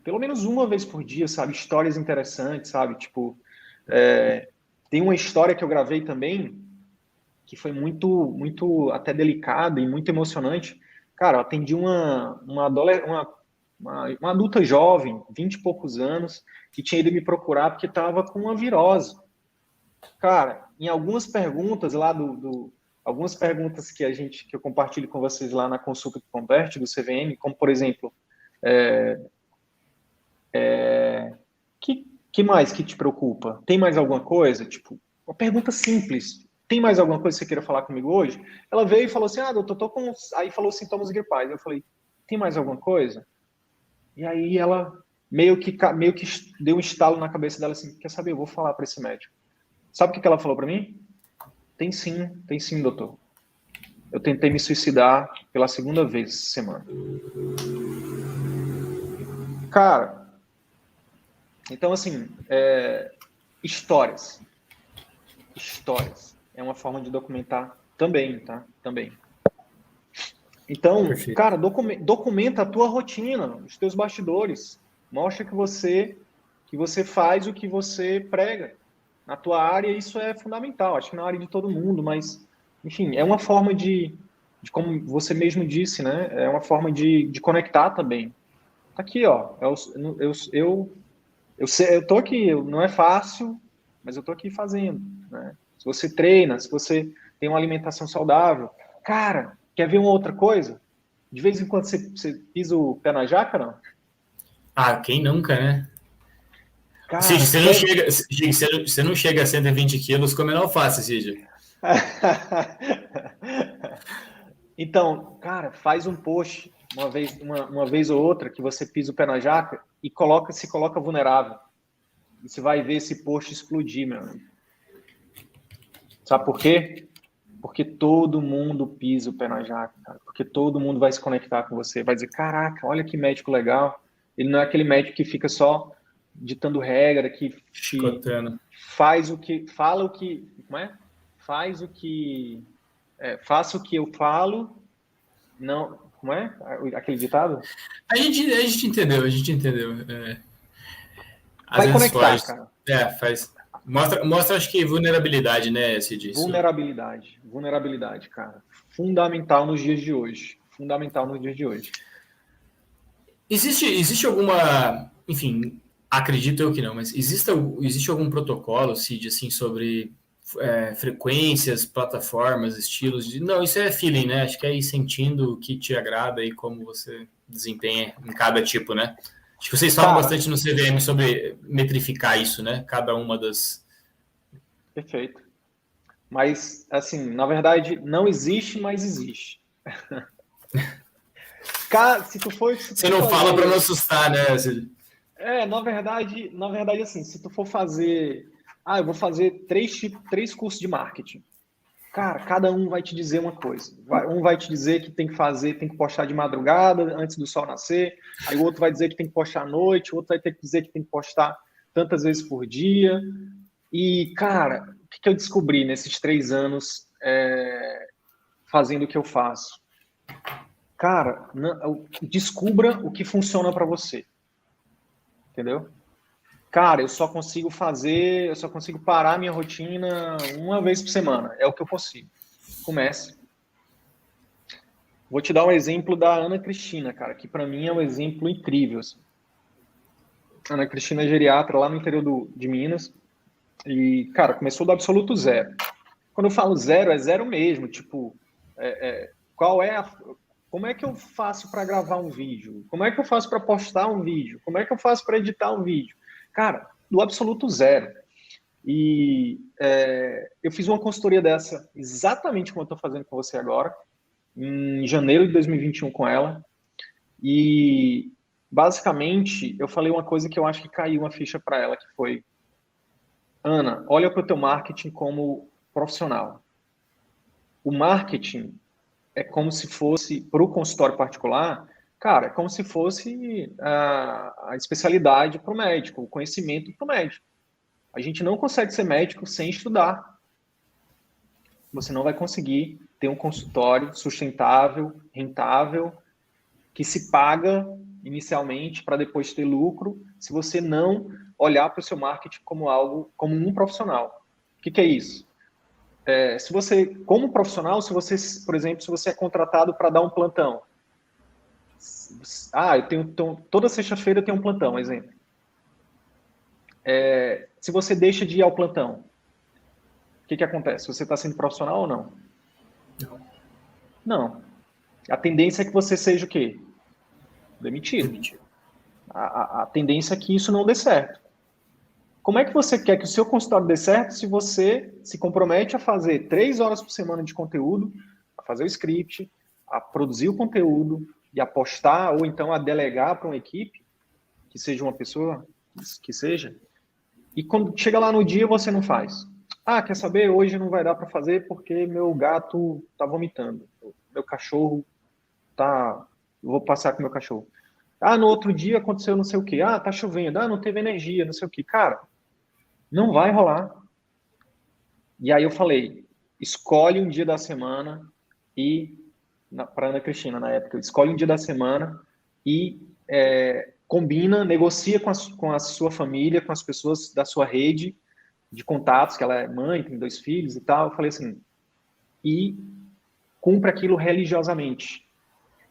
pelo menos uma vez por dia, sabe? Histórias interessantes, sabe? Tipo, tem uma história que eu gravei também, que foi muito até delicada e muito emocionante. Cara, eu atendi uma adulta jovem, 20 e poucos anos, que tinha ido me procurar porque estava com uma virose. Cara, em algumas perguntas lá algumas perguntas que eu compartilho com vocês lá na consulta que converte do CVM, como por exemplo, que mais que te preocupa? Tem mais alguma coisa? Tipo, uma pergunta simples. Tem mais alguma coisa que você queira falar comigo hoje? Ela veio e falou assim, doutor, tô com... Aí falou sintomas gripais. Eu falei, tem mais alguma coisa? E aí ela meio que deu um estalo na cabeça dela assim, quer saber, eu vou falar para esse médico. Sabe o que ela falou para mim? Tem sim, doutor. Eu tentei me suicidar pela segunda vez essa semana. Cara, então assim, histórias. É uma forma de documentar também, tá? Também. Então, perfeito. Cara, documenta a tua rotina, os teus bastidores. Mostra que você faz o que você prega. Na tua área, isso é fundamental. Acho que na área de todo mundo, mas, enfim, é uma forma de como você mesmo disse, né? É uma forma de conectar também. Tá aqui, ó. Eu tô aqui, não é fácil, mas eu tô aqui fazendo, né? Se você treina, se você tem uma alimentação saudável, cara, quer ver uma outra coisa? De vez em quando você pisa o pé na jaca, não? Quem nunca, né? Cara, Cid, você não chega a 120 quilos comendo alface, Cid. Então, cara, faz um post uma vez ou outra que você pisa o pé na jaca e se coloca vulnerável. E você vai ver esse post explodir, meu amigo. Sabe por quê? Porque todo mundo pisa o pé na jaca, cara. Porque todo mundo vai se conectar com você. Vai dizer, caraca, olha que médico legal. Ele não é aquele médico que fica só ditando regra, que faz o que... Fala o que... Como é? Faz o que... faça o que eu falo, não... Como é? Aquele ditado? A gente entendeu. Vai conectar, cara. Faz... Mostra, acho que vulnerabilidade, né, Cid? Vulnerabilidade, cara. Fundamental nos dias de hoje. Existe alguma... Enfim, acredito eu que não, mas existe algum protocolo, Cid, assim, sobre frequências, plataformas, estilos? Não, isso é feeling, né? Acho que é ir sentindo o que te agrada e como você desempenha em cada tipo, né? Acho que vocês falam bastante no CVM sobre metrificar isso, né? Cada uma das... Perfeito. Mas, assim, na verdade, não existe, mas existe. Você não fala para não assustar, né? Na verdade, assim, se tu for fazer... eu vou fazer 3 cursos de marketing. Cara, cada um vai te dizer uma coisa. Um vai te dizer que tem que postar de madrugada, antes do sol nascer. Aí o outro vai dizer que tem que postar à noite. O outro vai ter que dizer que tem que postar tantas vezes por dia. E, cara, o que eu descobri nesses 3 anos fazendo o que eu faço? Cara, descubra o que funciona para você. Entendeu? Cara, eu só consigo parar minha rotina uma vez por semana. É o que eu consigo. Comece. Vou te dar um exemplo da Ana Cristina, cara, que para mim é um exemplo incrível. Assim. Ana Cristina é geriatra lá no interior de Minas. E, cara, começou do absoluto zero. Quando eu falo zero, é zero mesmo. Tipo, como é que eu faço para gravar um vídeo? Como é que eu faço para postar um vídeo? Como é que eu faço para editar um vídeo? Cara, do absoluto zero. E eu fiz uma consultoria dessa, exatamente como eu estou fazendo com você agora, em janeiro de 2021 com ela. E, basicamente, eu falei uma coisa que eu acho que caiu uma ficha para ela, que foi: Ana, olha para o teu marketing como profissional. O marketing é como se fosse, para o consultório particular, cara, é como se fosse a especialidade para o médico, o conhecimento para o médico. A gente não consegue ser médico sem estudar. você não vai conseguir ter um consultório sustentável, rentável, que se paga inicialmente para depois ter lucro, se você não olhar para o seu marketing como algo, como um profissional. O que é isso? Se você, como profissional, se você, por exemplo, se você é contratado para dar um plantão, eu tenho, toda sexta-feira eu tenho um plantão, exemplo. Se você deixa de ir ao plantão, o que acontece? Você está sendo profissional ou não? Não. A tendência é que você seja o quê? Demitido. A tendência é que isso não dê certo. Como é que você quer que o seu consultório dê certo se você se compromete a fazer 3 horas por semana de conteúdo, a fazer o script, a produzir o conteúdo e a postar, ou então a delegar para uma equipe, que seja uma pessoa, que seja, e quando chega lá no dia você não faz. Quer saber? Hoje não vai dar para fazer porque meu gato está vomitando. Meu cachorro tá... Eu vou passar com meu cachorro. No outro dia aconteceu não sei o quê. Tá chovendo. Não teve energia, não sei o quê. Cara, não vai rolar. E aí eu falei, escolhe um dia da semana e... Para Ana Cristina, na época, escolhe um dia da semana e combina, negocia com a sua família, com as pessoas da sua rede de contatos, que ela é mãe, tem 2 filhos e tal. Eu falei assim, e cumpre aquilo religiosamente.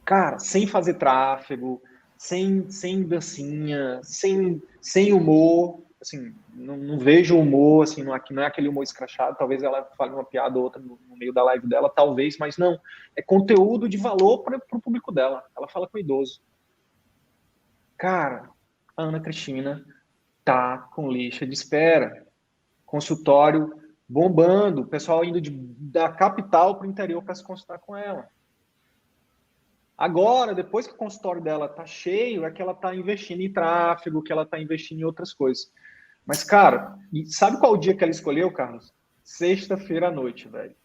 Cara, sem fazer tráfego, sem dancinha, sem humor, assim, não vejo humor, assim, não é aquele humor escrachado, talvez ela fale uma piada ou outra no meio da live dela, talvez, mas não, é conteúdo de valor para o público dela, ela fala com o idoso. Cara, a Ana Cristina tá com lixa de espera, consultório bombando, o pessoal indo da capital para o interior para se consultar com ela. Agora, depois que o consultório dela tá cheio, é que ela tá investindo em tráfego, que ela tá investindo em outras coisas. Mas, cara, sabe qual o dia que ela escolheu, Carlos? Sexta-feira à noite, velho.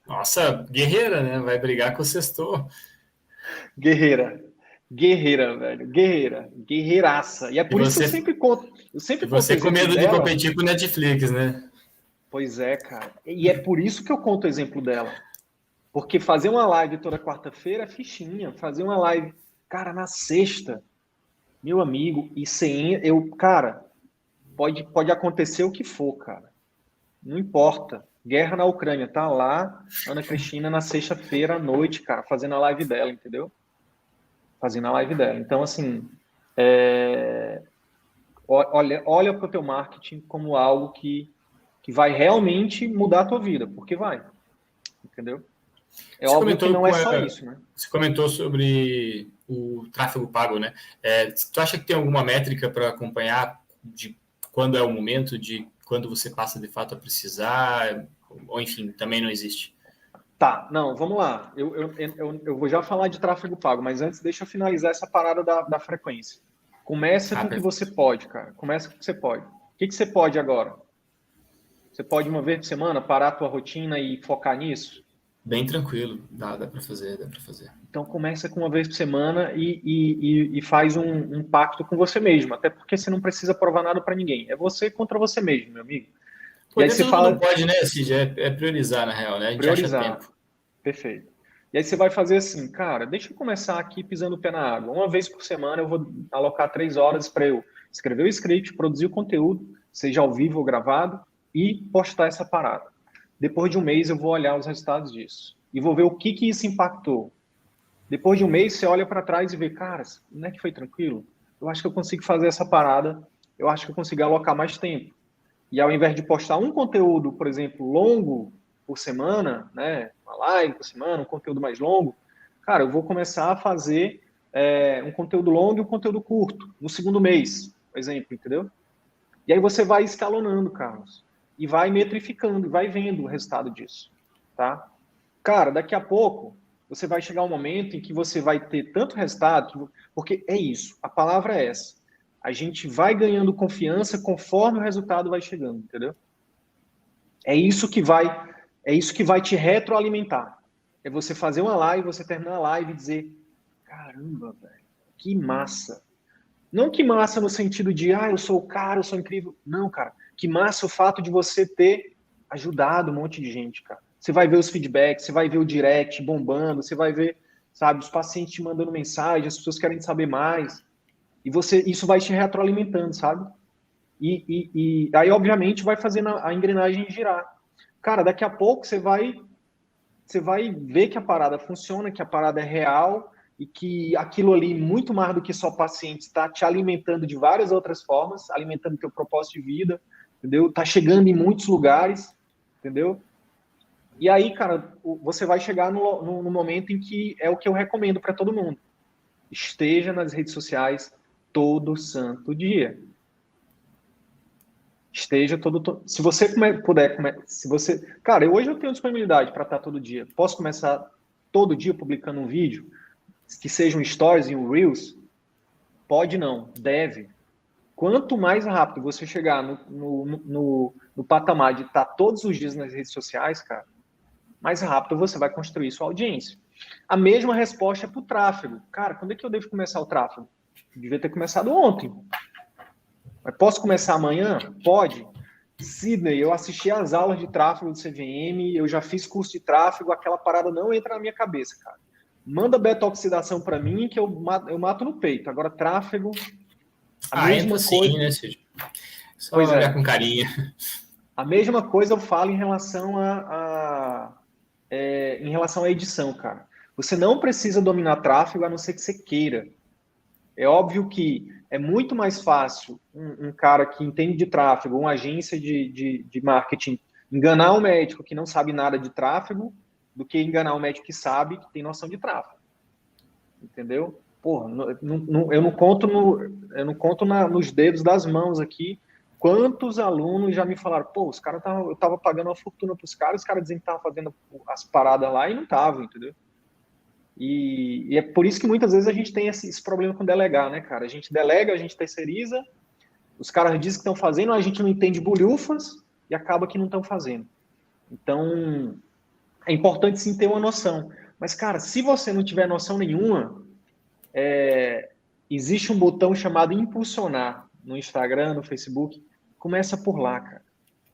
Nossa, guerreira, né? Vai brigar com o sextou. Guerreira, velho. Guerreiraça. E é por isso que eu sempre conto. Você com medo de competir com o Netflix, né? Pois é, cara. E é por isso que eu conto o exemplo dela. Porque fazer uma live toda quarta-feira é fichinha. Fazer uma live, cara, na sexta, meu amigo, cara, pode acontecer o que for, cara. Não importa. Guerra na Ucrânia, tá lá, Ana Cristina na sexta-feira à noite, cara, fazendo a live dela, entendeu? Fazendo a live dela. Então, assim, olha para o teu marketing como algo que vai realmente mudar a tua vida, porque vai, entendeu? Óbvio que não é só isso, né? Você comentou sobre o tráfego pago, né? Tu acha que tem alguma métrica para acompanhar de quando é o momento, de quando você passa de fato a precisar, ou enfim, também não existe? Tá, não, vamos lá. Eu vou já falar de tráfego pago, mas antes deixa eu finalizar essa parada da frequência. Começa com o que você pode, cara. Começa com o que você pode. O que você pode agora? Você pode uma vez por semana parar a tua rotina e focar nisso? Bem tranquilo, dá para fazer, Então começa com uma vez por semana e faz um pacto com você mesmo, até porque você não precisa provar nada para ninguém. É você contra você mesmo, meu amigo. E aí você fala... Não pode, né, Cid? É priorizar, na real, né? A gente priorizar. Acha tempo. Perfeito. E aí você vai fazer assim, cara, deixa eu começar aqui pisando o pé na água. Uma vez por semana eu vou alocar 3 horas para eu escrever o script, produzir o conteúdo, seja ao vivo ou gravado, e postar essa parada. Depois de um mês eu vou olhar os resultados disso. E vou ver o que isso impactou. Depois de um mês você olha para trás e vê, cara, não é que foi tranquilo? Eu acho que eu consigo fazer essa parada, eu acho que eu consigo alocar mais tempo. E ao invés de postar um conteúdo, por exemplo, longo por semana, né, uma live por semana, um conteúdo mais longo, cara, eu vou começar a fazer um conteúdo longo e um conteúdo curto no segundo mês, por exemplo, entendeu? E aí você vai escalonando, Carlos, e vai metrificando, vai vendo o resultado disso, tá? Cara, daqui a pouco você vai chegar um momento em que você vai ter tanto resultado, porque é isso, a palavra é essa. A gente vai ganhando confiança conforme o resultado vai chegando, entendeu? É isso que vai te retroalimentar. É você fazer uma live, você terminar a live e dizer, caramba, velho, que massa. Não que massa no sentido de, eu sou o cara, eu sou incrível. Não, cara, que massa o fato de você ter ajudado um monte de gente, cara. Você vai ver os feedbacks, você vai ver o direct bombando, você vai ver, sabe, os pacientes te mandando mensagem, as pessoas querem saber mais. E isso vai te retroalimentando, sabe? E aí, obviamente, vai fazendo a engrenagem girar. Cara, daqui a pouco você vai ver que a parada funciona, que a parada é real e que aquilo ali, muito mais do que só paciente, está te alimentando de várias outras formas, alimentando teu propósito de vida, entendeu? Tá chegando em muitos lugares, entendeu? E aí, cara, você vai chegar no momento em que é o que eu recomendo para todo mundo. Esteja nas redes sociais todo santo dia. Esteja todo. Se você puder. Se você. Cara, hoje eu tenho disponibilidade para estar todo dia. Posso começar todo dia publicando um vídeo, que seja um Stories e um Reels? Pode não, deve. Quanto mais rápido você chegar no patamar de estar todos os dias nas redes sociais, cara, mais rápido você vai construir sua audiência. A mesma resposta é para o tráfego. Cara, quando é que eu devo começar o tráfego? Eu devia ter começado ontem. Mas posso começar amanhã? Pode. Sidney, eu assisti às aulas de tráfego do CVM, eu já fiz curso de tráfego, aquela parada não entra na minha cabeça, cara. Manda beta-oxidação para mim que eu mato no peito. Agora, tráfego, a mesma entra coisa. Sim, né, Cid? Só pois olhar com carinho. A mesma coisa eu falo em relação em relação à edição, cara. Você não precisa dominar tráfego a não ser que você queira. É óbvio que é muito mais fácil um cara que entende de tráfego, uma agência de marketing, enganar um médico que não sabe nada de tráfego do que enganar um médico que sabe, que tem noção de tráfego. Entendeu? Porra, eu não conto, nos dedos das mãos aqui quantos alunos já me falaram, pô, os caras eu tava pagando uma fortuna pros caras, os caras diziam que estavam fazendo as paradas lá e não estavam, entendeu? E é por isso que muitas vezes a gente tem esse problema com delegar, né, cara? A gente delega, a gente terceiriza, os caras dizem que estão fazendo, a gente não entende bolhufas e acaba que não estão fazendo. Então, é importante sim ter uma noção. Mas, cara, se você não tiver noção nenhuma, existe um botão chamado impulsionar no Instagram, no Facebook. Começa por lá, cara.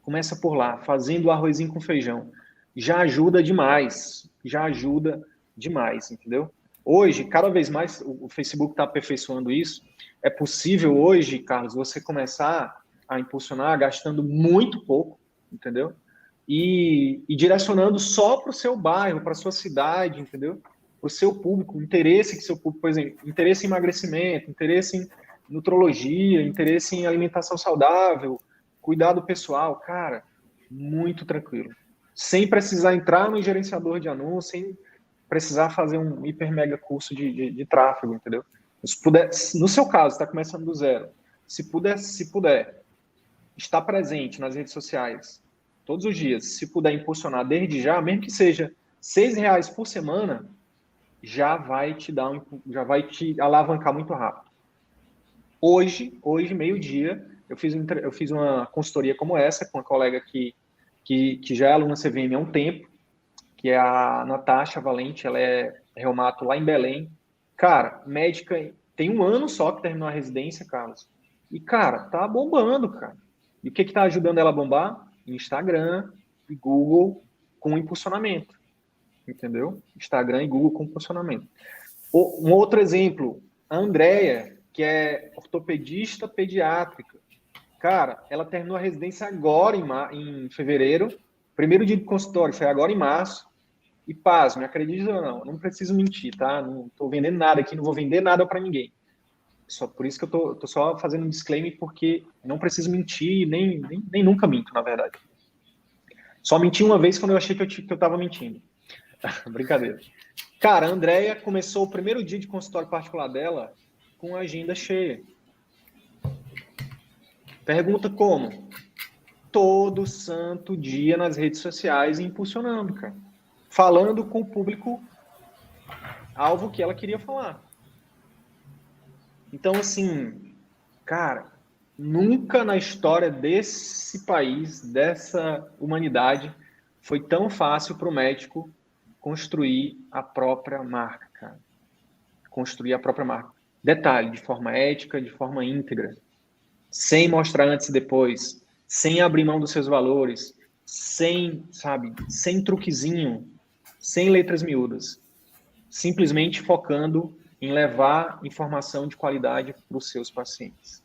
Começa por lá, fazendo arrozinho com feijão. Já ajuda demais. Já ajuda demais, entendeu? Hoje, cada vez mais, o Facebook está aperfeiçoando isso. É possível hoje, Carlos, você começar a impulsionar gastando muito pouco, entendeu? E direcionando só para o seu bairro, para a sua cidade, entendeu? Para o seu público, o interesse que seu público, por exemplo, interesse em emagrecimento, interesse em nutrologia, interesse em alimentação saudável, cuidado pessoal, cara, muito tranquilo. Sem precisar entrar no gerenciador de anúncios, sem precisar fazer um hiper mega curso de tráfego, entendeu? Se puder, no seu caso, está começando do zero, se puder, estar presente nas redes sociais todos os dias, se puder impulsionar desde já, mesmo que seja R$6 por semana, já vai te alavancar muito rápido. Hoje meio-dia, eu fiz uma consultoria como essa com uma colega que já é aluna CVM há um tempo, que é a Natasha Valente, ela é reumato lá em Belém. Cara, médica, tem um ano só que terminou a residência, Carlos. E, cara, tá bombando, cara. E o que tá ajudando ela a bombar? Instagram e Google com impulsionamento. Entendeu? Instagram e Google com impulsionamento. Um outro exemplo, a Andrea, que é ortopedista pediátrica. Cara, ela terminou a residência agora em fevereiro. Primeiro dia de consultório foi agora em março. E pasme, acredite ou não preciso mentir, tá? Não tô vendendo nada aqui, não vou vender nada para ninguém. Só por isso que eu tô só fazendo um disclaimer, porque não preciso mentir, nem nunca minto, na verdade. Só menti uma vez quando eu achei que eu tava mentindo. Brincadeira. Cara, a Andrea começou o primeiro dia de consultório particular dela com a agenda cheia. Pergunta como? Todo santo dia nas redes sociais impulsionando, cara. Falando com o público alvo que ela queria falar. Então, assim, cara, nunca na história desse país, dessa humanidade, foi tão fácil para o médico construir a própria marca, cara. Construir a própria marca. Detalhe, de forma ética, de forma íntegra. Sem mostrar antes e depois. Sem abrir mão dos seus valores. sem truquezinho, sem letras miúdas. Simplesmente focando em levar informação de qualidade para os seus pacientes.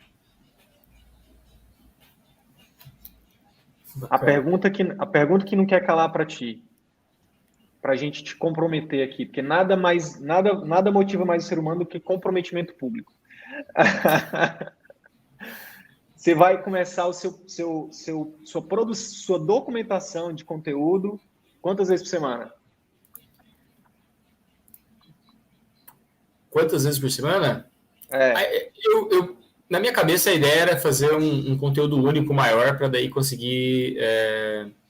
A pergunta que não quer calar para ti, para a gente te comprometer aqui, porque nada motiva mais o ser humano do que comprometimento público. Você vai começar sua documentação de conteúdo quantas vezes por semana? Quantas vezes por semana? Na minha cabeça, a ideia era fazer um conteúdo único maior para daí conseguir,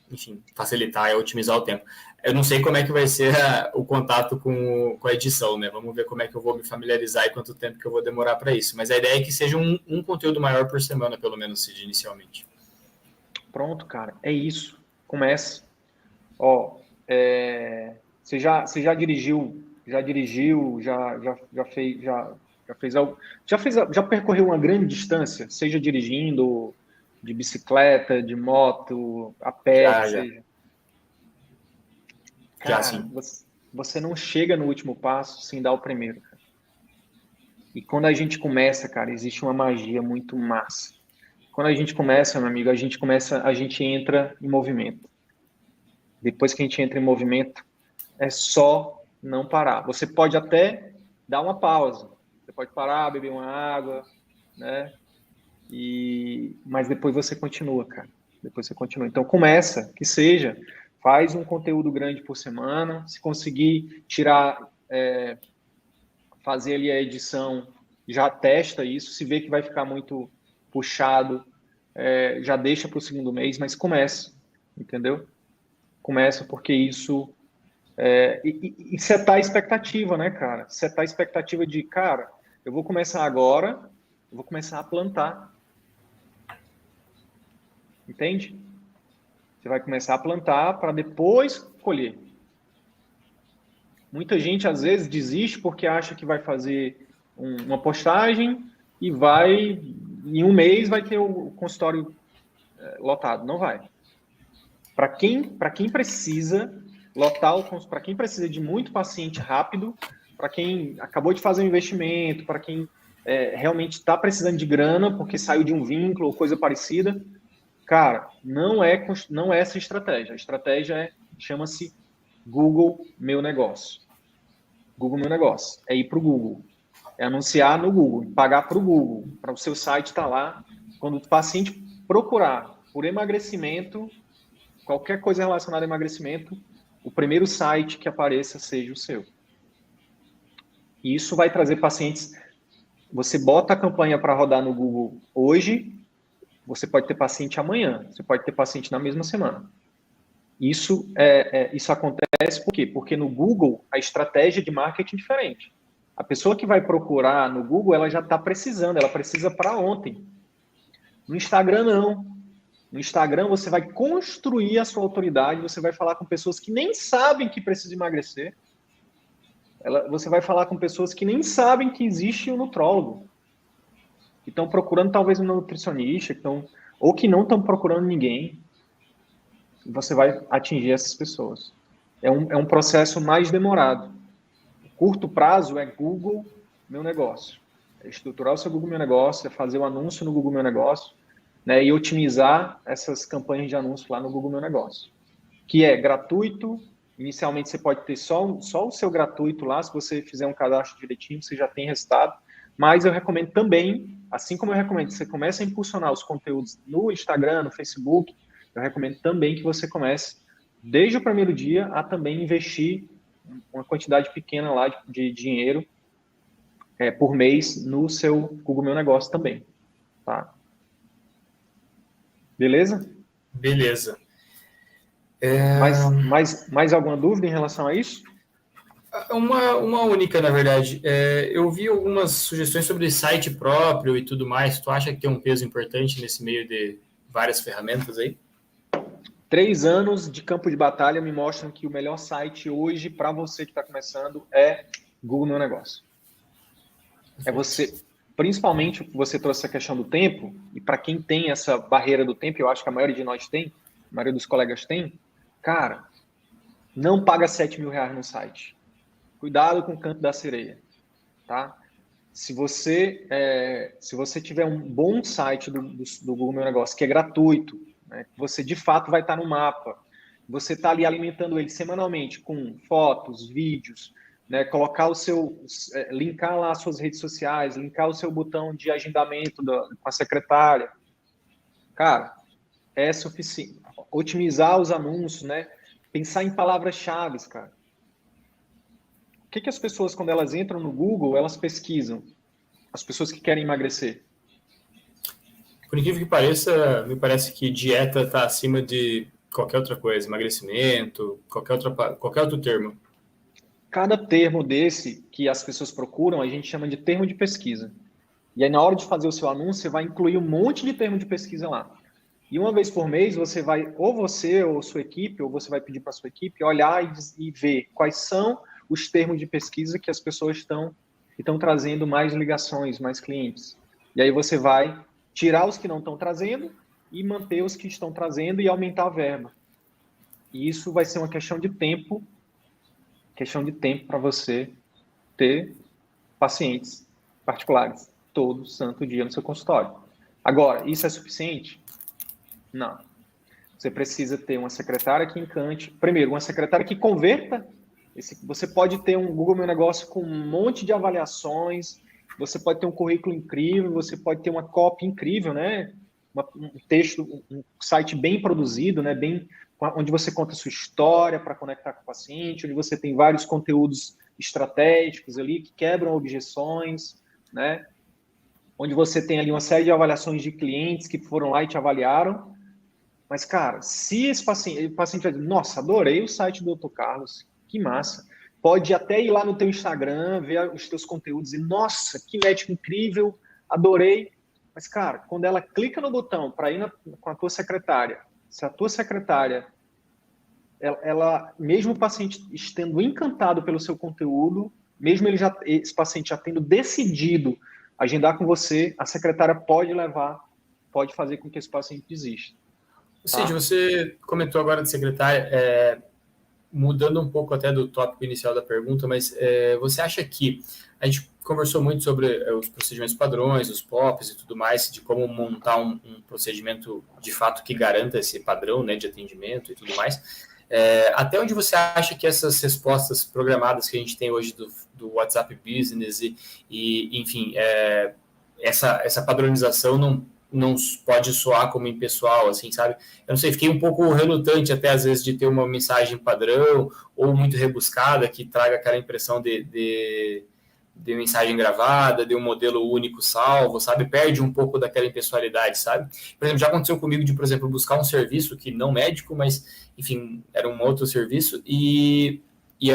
enfim, facilitar e otimizar o tempo. Eu não sei como é que vai ser o contato com a edição, né? Vamos ver como é que eu vou me familiarizar e quanto tempo que eu vou demorar para isso. Mas a ideia é que seja um conteúdo maior por semana, pelo menos, seja inicialmente. Pronto, cara. É isso. Comece. Ó, você já dirigiu, já percorreu uma grande distância, seja dirigindo, de bicicleta, de moto, a pé, seja. Cara, sim. Você não chega no último passo sem dar o primeiro, cara. E quando a gente começa, cara, existe uma magia muito massa. Quando a gente começa, meu amigo, a gente entra em movimento. Depois que a gente entra em movimento, é só não parar. Você pode até dar uma pausa. Você pode parar, beber uma água, né? Mas depois você continua, cara. Depois você continua. Então, começa, que seja. Faz um conteúdo grande por semana. Se conseguir fazer ali a edição, já testa isso. Se vê que vai ficar muito puxado, já deixa para o segundo mês, mas começa, entendeu? Começa porque isso... e setar a expectativa, né, cara? Setar a expectativa de, cara, eu vou começar agora, eu vou começar a plantar. Entende? Você vai começar a plantar para depois colher. Muita gente, às vezes, desiste porque acha que vai fazer uma postagem e em um mês, vai ter o consultório lotado. Não vai. Para quem precisa para quem precisa de muito paciente rápido, para quem acabou de fazer um investimento, para quem realmente está precisando de grana porque saiu de um vínculo ou coisa parecida, cara, não é essa a estratégia. A estratégia chama-se Google Meu Negócio. Google Meu Negócio. É ir para o Google. É anunciar no Google, pagar para o Google, para o seu site estar lá. Quando o paciente procurar por emagrecimento, qualquer coisa relacionada a emagrecimento, o primeiro site que apareça seja o seu. E isso vai trazer pacientes. Você bota a campanha para rodar no Google hoje, você pode ter paciente amanhã, você pode ter paciente na mesma semana. Isso acontece por quê? Porque no Google a estratégia de marketing é diferente. A pessoa que vai procurar no Google, ela já está precisando, ela precisa para ontem. No Instagram, não. No Instagram, você vai construir a sua autoridade, você vai falar com pessoas que nem sabem que precisam emagrecer. Você vai falar com pessoas que nem sabem que existe um nutrólogo. Que estão procurando talvez um nutricionista, ou que não estão procurando ninguém. Você vai atingir essas pessoas. É um processo mais demorado. Curto prazo é Google Meu Negócio. É estruturar o seu Google Meu Negócio, é fazer o anúncio no Google Meu Negócio, né, e otimizar essas campanhas de anúncio lá no Google Meu Negócio. Que é gratuito. Inicialmente você pode ter só o seu gratuito lá. Se você fizer um cadastro direitinho, você já tem resultado. Mas eu recomendo também, assim como eu recomendo que você comece a impulsionar os conteúdos no Instagram, no Facebook, eu recomendo também que você comece, desde o primeiro dia, a também investir uma quantidade pequena lá de dinheiro por mês no seu Google Meu Negócio também. Tá? Beleza? Beleza. Mais alguma dúvida em relação a isso? Uma única, na verdade. Eu vi algumas sugestões sobre site próprio e tudo mais. Tu acha que tem um peso importante nesse meio de várias ferramentas aí? 3 anos de campo de batalha me mostram que o melhor site hoje para você que está começando é Google Meu Negócio. É você, principalmente você trouxe essa questão do tempo, e para quem tem essa barreira do tempo, eu acho que a maioria de nós tem, a maioria dos colegas tem, cara, não paga R$7.000 no site. Cuidado com o canto da sereia, tá? Se você tiver um bom site do Google Meu Negócio, que é gratuito, né, você de fato vai estar no mapa, você está ali alimentando ele semanalmente com fotos, vídeos, né, colocar linkar lá as suas redes sociais, linkar o seu botão de agendamento com a secretária. Cara, é suficiente. Otimizar os anúncios, né? Pensar em palavras-chave, cara. O que as pessoas, quando elas entram no Google, elas pesquisam? As pessoas que querem emagrecer. Por incrível que pareça, me parece que dieta está acima de qualquer outra coisa, emagrecimento, qualquer outro termo. Cada termo desse que as pessoas procuram, a gente chama de termo de pesquisa. E aí, na hora de fazer o seu anúncio, você vai incluir um monte de termo de pesquisa lá. E uma vez por mês, você vai, ou você ou sua equipe, ou você vai pedir para a sua equipe olhar e ver quais são os termos de pesquisa que as pessoas estão trazendo mais ligações, mais clientes. E aí você vai tirar os que não estão trazendo e manter os que estão trazendo e aumentar a verba. E isso vai ser uma questão de tempo para você ter pacientes particulares todo santo dia no seu consultório. Agora, isso é suficiente? Não. Você precisa ter uma secretária que encante. Primeiro, uma secretária que converta. Você pode ter um Google Meu Negócio com um monte de avaliações, você pode ter um currículo incrível, você pode ter uma copy incrível, né? Um texto, um site bem produzido, né? Onde você conta a sua história para conectar com o paciente, onde você tem vários conteúdos estratégicos ali que quebram objeções, né? Onde você tem ali uma série de avaliações de clientes que foram lá e te avaliaram. Mas, cara, se o paciente vai dizer, nossa, adorei o site do Dr. Carlos, que massa. Pode até ir lá no teu Instagram, ver os teus conteúdos e, nossa, que médico incrível, adorei. Mas, cara, quando ela clica no botão para ir com a tua secretária, se a tua secretária, ela, mesmo o paciente estando encantado pelo seu conteúdo, mesmo esse paciente já tendo decidido agendar com você, a secretária pode fazer com que esse paciente desista. Cid, você comentou agora de secretária, mudando um pouco até do tópico inicial da pergunta, mas você acha que a gente conversou muito sobre os procedimentos padrões, os POPs e tudo mais, de como montar um procedimento de fato que garanta esse padrão, né, de atendimento e tudo mais. Até onde você acha que essas respostas programadas que a gente tem hoje do WhatsApp Business e enfim, essa padronização não pode soar como impessoal, assim, sabe? Eu não sei, fiquei um pouco relutante até às vezes de ter uma mensagem padrão ou muito rebuscada que traga aquela impressão de mensagem gravada, de um modelo único salvo, sabe? Perde um pouco daquela impessoalidade, sabe? Por exemplo, já aconteceu comigo de, por exemplo, buscar um serviço que não médico, mas, enfim, era um outro serviço e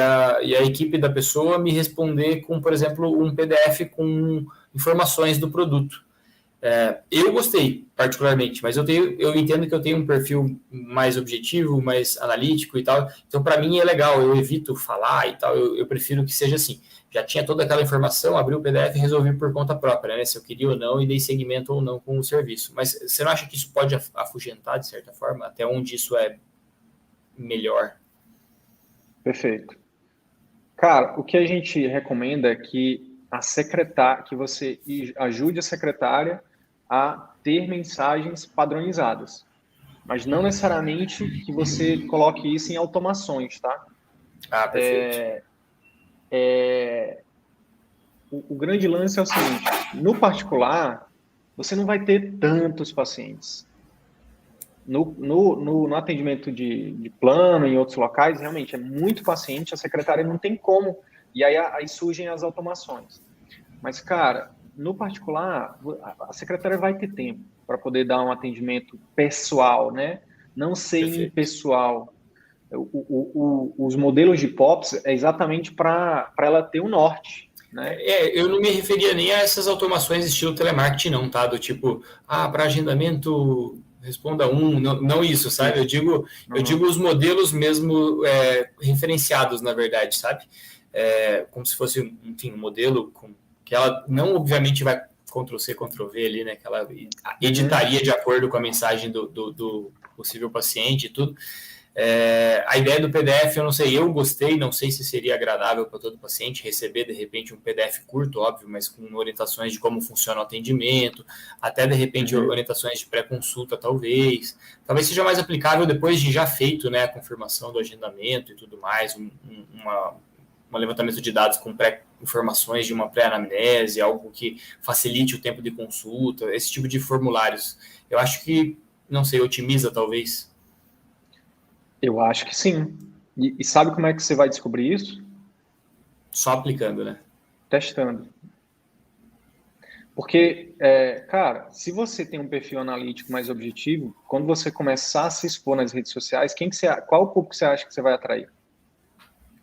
a equipe da pessoa me responder com, por exemplo, um PDF com informações do produto. Eu gostei, particularmente, mas eu entendo que eu tenho um perfil mais objetivo, mais analítico e tal, então para mim é legal, eu evito falar e tal, eu prefiro que seja assim. Já tinha toda aquela informação, abri o PDF e resolvi por conta própria, né? Se eu queria ou não e dei seguimento ou não com o serviço. Mas você não acha que isso pode afugentar, de certa forma? Até onde isso é melhor? Perfeito. Cara, o que a gente recomenda é que que você ajude a secretária a ter mensagens padronizadas. Mas não necessariamente que você coloque isso em automações, tá? Perfeito. O grande lance é o seguinte, no particular, você não vai ter tantos pacientes. No atendimento de plano, em outros locais, realmente é muito paciente, a secretária não tem como, e aí surgem as automações. Mas, cara, no particular, a secretária vai ter tempo para poder dar um atendimento pessoal, né? Não ser impessoal. Os modelos de POPs é exatamente para ela ter um norte, né? Eu não me referia nem a essas automações estilo telemarketing, não, tá? Do tipo, para agendamento, responda não isso, sabe? Eu digo os modelos mesmo referenciados, na verdade, sabe? Como se fosse, enfim, um modelo que ela não, obviamente, vai Ctrl+C, Ctrl+V ali, né? Aquela editaria de acordo com a mensagem do possível paciente e tudo. A ideia do PDF, eu não sei, eu gostei, não sei se seria agradável para todo paciente receber, de repente, um PDF curto, óbvio, mas com orientações de como funciona o atendimento, até, de repente, orientações de pré-consulta, talvez seja mais aplicável depois de já feito, né, a confirmação do agendamento e tudo mais, um levantamento de dados com informações de uma pré-anamnese, algo que facilite o tempo de consulta, esse tipo de formulários. Eu acho que, não sei, otimiza, talvez. Eu acho que sim. E sabe como é que você vai descobrir isso? Só aplicando, né? Testando. Porque, cara, se você tem um perfil analítico mais objetivo, quando você começar a se expor nas redes sociais, qual público você acha que você vai atrair?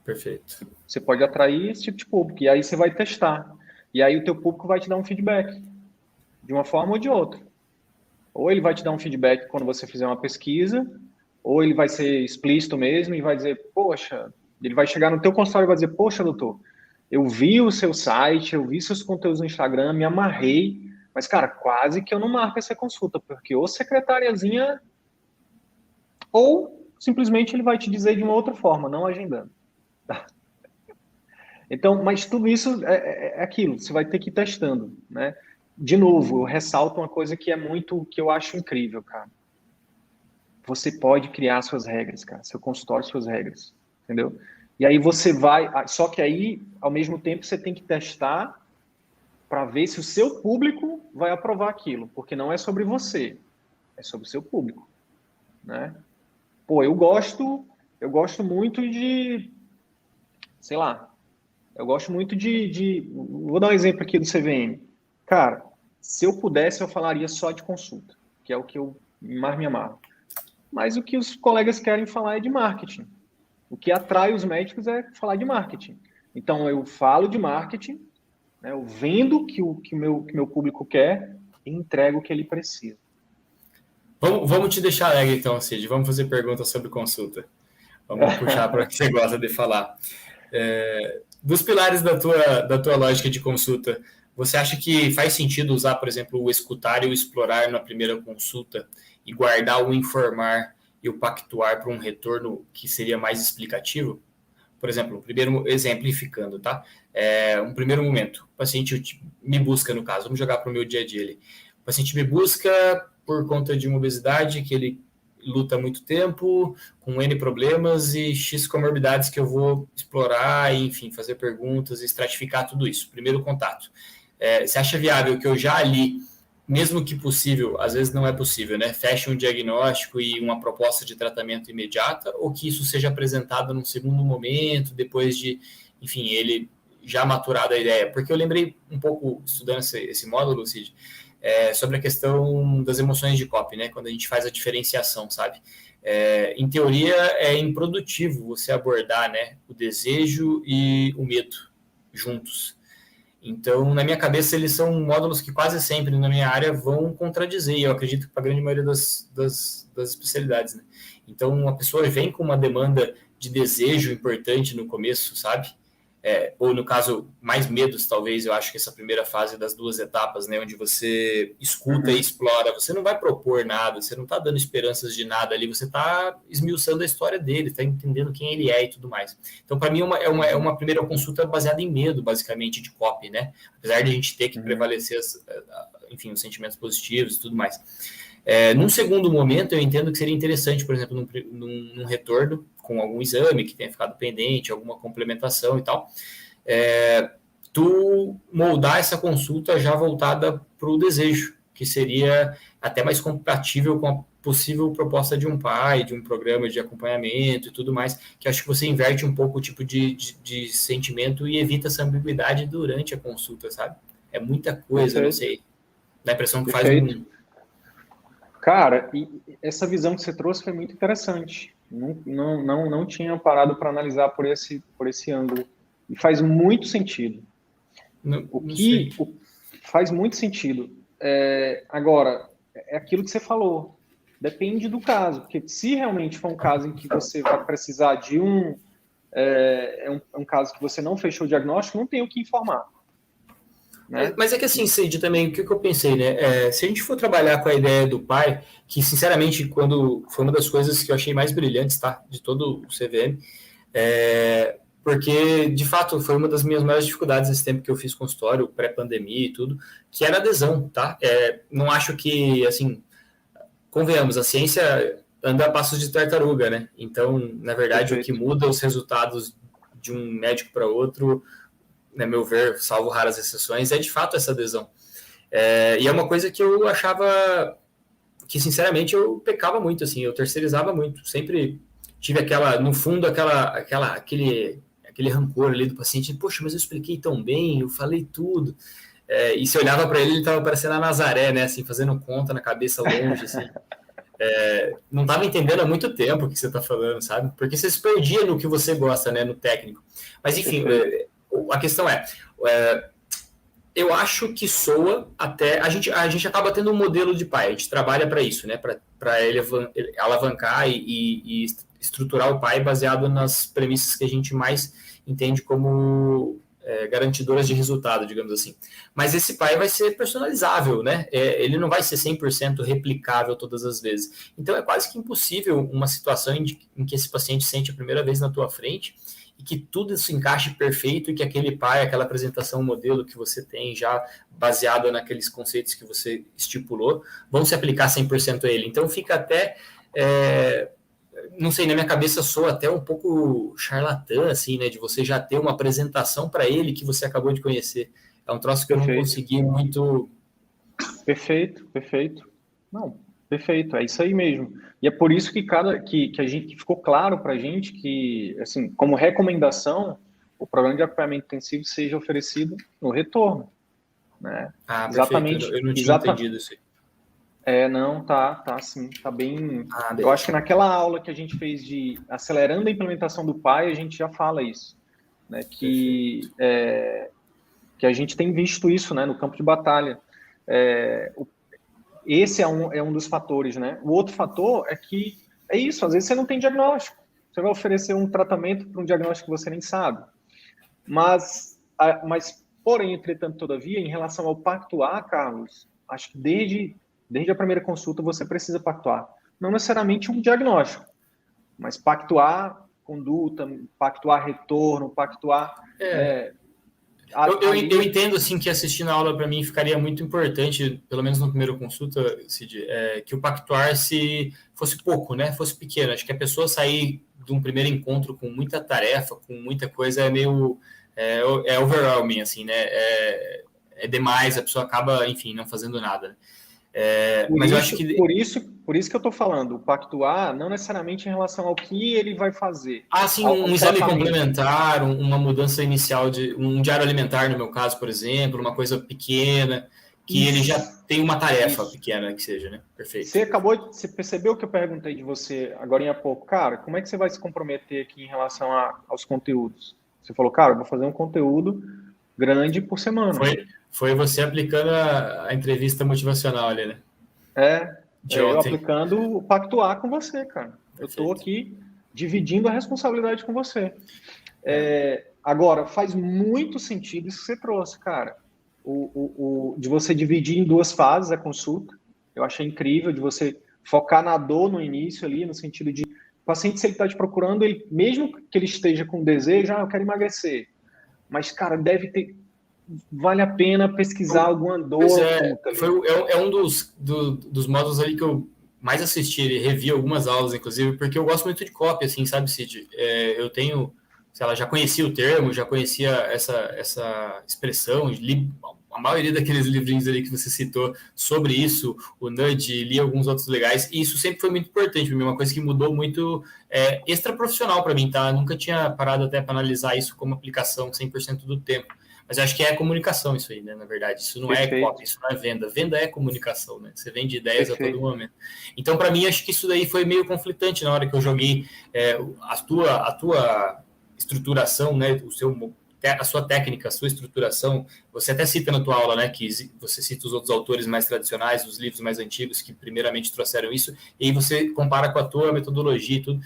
Perfeito. Você pode atrair esse tipo de público, e aí você vai testar. E aí o teu público vai te dar um feedback, de uma forma ou de outra. Ou ele vai te dar um feedback quando você fizer uma pesquisa, ou ele vai ser explícito mesmo e vai dizer, poxa, ele vai chegar no teu consultório e vai dizer, poxa, doutor, eu vi o seu site, eu vi seus conteúdos no Instagram, me amarrei, mas, cara, quase que eu não marco essa consulta, porque ou secretariazinha, ou simplesmente ele vai te dizer de uma outra forma, não agendando. Então, mas tudo isso é aquilo, você vai ter que ir testando, né? De novo, eu ressalto uma coisa que que eu acho incrível, cara. Você pode criar suas regras, cara, seu consultório, suas regras, entendeu? E aí você só que aí, ao mesmo tempo, você tem que testar para ver se o seu público vai aprovar aquilo, porque não é sobre você, é sobre o seu público, né? Pô, eu gosto muito de, sei lá, eu gosto muito vou dar um exemplo aqui do CVM. Cara, se eu pudesse, eu falaria só de consulta, que é o que eu mais me amarro. Mas o que os colegas querem falar é de marketing. O que atrai os médicos é falar de marketing. Então, eu falo de marketing, né, eu vendo o que o meu público quer e entrego o que ele precisa. Vamos te deixar alegre, então, Cid. Vamos fazer perguntas sobre consulta. Vamos puxar para o que você gosta de falar. Dos pilares da tua lógica de consulta, você acha que faz sentido usar, por exemplo, o escutar e o explorar na primeira consulta e guardar o informar e o pactuar para um retorno que seria mais explicativo? Por exemplo, primeiro exemplificando, tá? Um primeiro momento, o paciente me busca, no caso, vamos jogar para o meu dia a dia ali. O paciente me busca por conta de uma obesidade que ele luta há muito tempo, com N problemas e X comorbidades que eu vou explorar, e, enfim, fazer perguntas e estratificar tudo isso. Primeiro contato. Você acha viável que eu já ali, mesmo que possível, às vezes não é possível, né? Feche um diagnóstico e uma proposta de tratamento imediata, ou que isso seja apresentado num segundo momento, depois de, enfim, ele já maturado a ideia? Porque eu lembrei um pouco, estudando esse módulo, Cid, sobre a questão das emoções de copy, né? Quando a gente faz a diferenciação, sabe? Em teoria, é improdutivo você abordar, né, o desejo e o medo juntos. Então, na minha cabeça, eles são módulos que quase sempre, na minha área, vão contradizer, e eu acredito que para a grande maioria das especialidades, né? Então, a pessoa vem com uma demanda de desejo importante no começo, sabe? Ou, no caso, mais medos, talvez, eu acho que essa primeira fase das duas etapas, né, onde você escuta e explora, você não vai propor nada, você não está dando esperanças de nada ali, você está esmiuçando a história dele, está entendendo quem ele é e tudo mais. Então, para mim, é uma primeira consulta baseada em medo, basicamente, de copy, né? Apesar de a gente ter que prevalecer, enfim, os sentimentos positivos e tudo mais. Num segundo momento, eu entendo que seria interessante, por exemplo, num retorno, com algum exame que tenha ficado pendente, alguma complementação e tal, tu moldar essa consulta já voltada para o desejo, que seria até mais compatível com a possível proposta de um pai, de um programa de acompanhamento e tudo mais, que acho que você inverte um pouco o tipo de sentimento e evita essa ambiguidade durante a consulta, sabe? É muita coisa, não sei. Dá a impressão que faz um... Cara, e essa visão que você trouxe foi muito interessante. Não tinha parado para analisar por esse ângulo. E faz muito sentido. Faz muito sentido. Agora, é aquilo que você falou. Depende do caso. Porque se realmente for um caso em que você vai precisar de um caso que você não fechou o diagnóstico, não tem o que informar. né? Mas é que assim, Cid, também, o que eu pensei, né? Se a gente for trabalhar com a ideia do pai, que sinceramente, quando foi uma das coisas que eu achei mais brilhantes, tá? De todo o CVM, porque, de fato, foi uma das minhas maiores dificuldades nesse tempo que eu fiz consultório, pré-pandemia e tudo, que era adesão, tá? Não acho que, assim, convenhamos, a ciência anda a passos de tartaruga, né? Então, na verdade, Perfeito. o que muda os resultados de um médico para outro, na meu ver, salvo raras exceções, é de fato essa adesão. E é uma coisa que eu achava que, sinceramente, eu pecava muito, assim, eu terceirizava muito, sempre tive no fundo, aquele rancor ali do paciente, poxa, mas eu expliquei tão bem, eu falei tudo, e se olhava para ele estava parecendo a Nazaré, né, assim, fazendo conta na cabeça longe, assim, não estava entendendo há muito tempo o que você está falando, sabe, porque você se perdia no que você gosta, né, no técnico, mas enfim, a questão eu acho que soa até. A gente acaba tendo um modelo de pai, a gente trabalha para isso, né? Para ele alavancar e estruturar o pai baseado nas premissas que a gente mais entende como garantidoras de resultado, digamos assim. Mas esse pai vai ser personalizável, né? Ele não vai ser 100% replicável todas as vezes. Então é quase que impossível uma situação em que esse paciente sente a primeira vez na tua frente e que tudo se encaixe perfeito e que aquele pai, aquela apresentação modelo que você tem já baseada naqueles conceitos que você estipulou, vão se aplicar 100% a ele. Então fica até, não sei, na minha cabeça soa até um pouco charlatã, assim, né, de você já ter uma apresentação para ele que você acabou de conhecer. É um troço que eu não consegui muito... Perfeito. Não, perfeito, é isso aí mesmo. E é por isso que a gente ficou claro para a gente que, assim, como recomendação, o programa de acompanhamento intensivo seja oferecido no retorno, né? Perfeito, eu não tinha entendido isso aí. Não, tá sim, tá bem. Eu Beleza. acho que naquela aula que a gente fez de acelerando a implementação do PAI, a gente já fala isso, né? Que a gente tem visto isso, né, no campo de batalha. Esse é um dos fatores, né? O outro fator é que é isso, às vezes você não tem diagnóstico. Você vai oferecer um tratamento para um diagnóstico que você nem sabe. Mas porém, entretanto, todavia, em relação ao pactuar, Carlos, acho que desde a primeira consulta você precisa pactuar. Não necessariamente um diagnóstico, mas pactuar conduta, pactuar retorno, pactuar... Eu entendo assim que assistindo a aula para mim ficaria muito importante, pelo menos na primeira consulta, Cid, que o pactuar se fosse pouco, né? Fosse pequeno. Acho que a pessoa sair de um primeiro encontro com muita tarefa, com muita coisa, é meio overwhelming, assim, né? É demais, a pessoa acaba, enfim, não fazendo nada. Mas eu acho que... Por isso que eu estou falando, o pactuar não necessariamente em relação ao que ele vai fazer. Sim, um exame complementar, uma mudança inicial de um diário alimentar, no meu caso, por exemplo, uma coisa pequena, que ele já tem uma tarefa pequena que seja, né? Perfeito. Você percebeu que eu perguntei de você agora há pouco, cara, como é que você vai se comprometer aqui em relação aos conteúdos? Você falou, cara, eu vou fazer um conteúdo grande por semana. Foi você aplicando a entrevista motivacional ali, né? Eu aplicando o pactuar com você, cara. Perfeito. Eu estou aqui dividindo a responsabilidade com você. Agora, faz muito sentido isso que você trouxe, cara. De você dividir em 2 fases a consulta. Eu achei incrível de você focar na dor no início ali, no sentido de o paciente, se ele está te procurando, mesmo que ele esteja com desejo, eu quero emagrecer. Mas, cara, vale a pena pesquisar alguma dor. É um dos módulos ali que eu mais assisti, revi algumas aulas, inclusive, porque eu gosto muito de copy, assim, sabe, Cid? Eu tenho, sei lá, já conhecia o termo, já conhecia essa expressão, li a maioria daqueles livrinhos ali que você citou sobre isso, o Nudge, li alguns outros legais, e isso sempre foi muito importante para mim, uma coisa que mudou muito extra profissional para mim, tá? Eu nunca tinha parado até para analisar isso como aplicação 100% do tempo. Mas eu acho que é comunicação isso aí, né? Na verdade, isso não é copy, isso não é venda. Venda é comunicação, né? Você vende ideias a todo momento. Então, para mim, acho que isso daí foi meio conflitante na hora que eu joguei a tua estruturação, né? A sua técnica, a sua estruturação. Você até cita na tua aula, né? Que você cita os outros autores mais tradicionais, os livros mais antigos que primeiramente trouxeram isso, e aí você compara com a tua metodologia e tudo.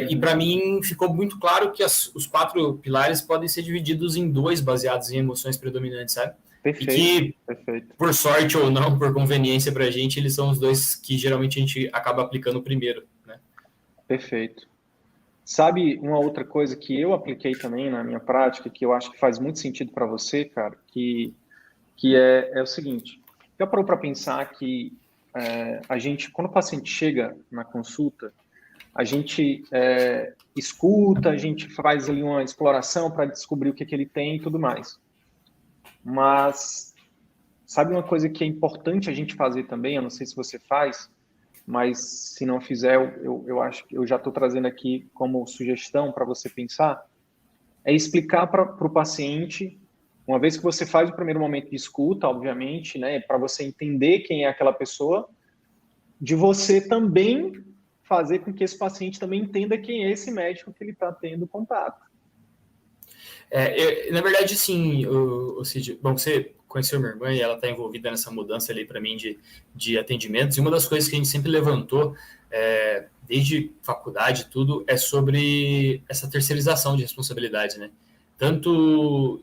E para mim ficou muito claro que os 4 pilares podem ser divididos em 2 baseados em emoções predominantes, sabe? E que, perfeito. por sorte ou não, por conveniência para a gente, eles são os dois que geralmente a gente acaba aplicando primeiro, né? Perfeito. Sabe uma outra coisa que eu apliquei também na minha prática, que eu acho que faz muito sentido para você, cara, que é o seguinte, já parou para pensar que a gente, quando o paciente chega na consulta, a gente escuta, a gente faz ali uma exploração para descobrir o que ele tem e tudo mais. Mas sabe uma coisa que é importante a gente fazer também, eu não sei se você faz, mas se não fizer, eu acho que eu já estou trazendo aqui como sugestão para você pensar, é explicar para o paciente, uma vez que você faz o primeiro momento de escuta, obviamente, né, para você entender quem é aquela pessoa, de você também fazer com que esse paciente também entenda quem é esse médico que ele está tendo contato. Na verdade, sim, Cid, bom, você conheceu minha irmã e ela está envolvida nessa mudança ali para mim de atendimentos, e uma das coisas que a gente sempre levantou, desde faculdade tudo, é sobre essa terceirização de responsabilidade, né? Tanto,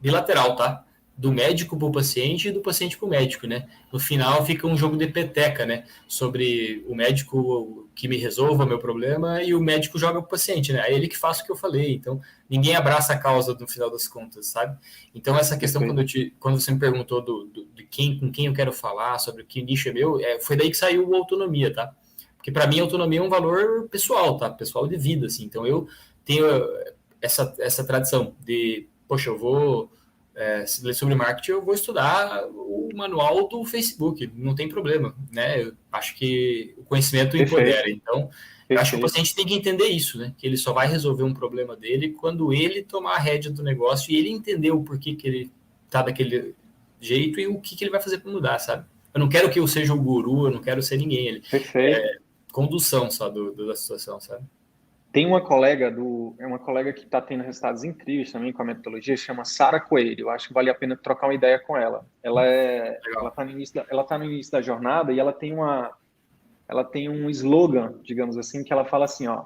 bilateral, tá? Do médico para o paciente e do paciente para o médico, né? No final fica um jogo de peteca, né? Sobre o médico que me resolva o meu problema e o médico joga para o paciente, né? É ele que faz o que eu falei. Então, ninguém abraça a causa no final das contas, sabe? Então, essa questão, quando você me perguntou com quem eu quero falar, sobre que nicho é meu, foi daí que saiu a autonomia, tá? Porque para mim a autonomia é um valor pessoal, tá? Pessoal de vida, assim. Então, eu tenho essa tradição de, poxa, eu vou... se ler sobre marketing, eu vou estudar o manual do Facebook, não tem problema, né? Eu acho que o conhecimento empodera, então eu acho que o paciente tem que entender isso, né? Que ele só vai resolver um problema dele quando ele tomar a rédea do negócio e ele entender o porquê que ele tá daquele jeito e o que ele vai fazer para mudar, sabe? Eu não quero que eu seja o guru, eu não quero ser ninguém, ele condução só da situação, sabe? Tem uma colega que está tendo resultados incríveis também com a metodologia, chama Sara Coelho. Eu acho que vale a pena trocar uma ideia com ela. Ela está no início da jornada e ela tem um slogan, digamos assim, que ela fala assim, ó,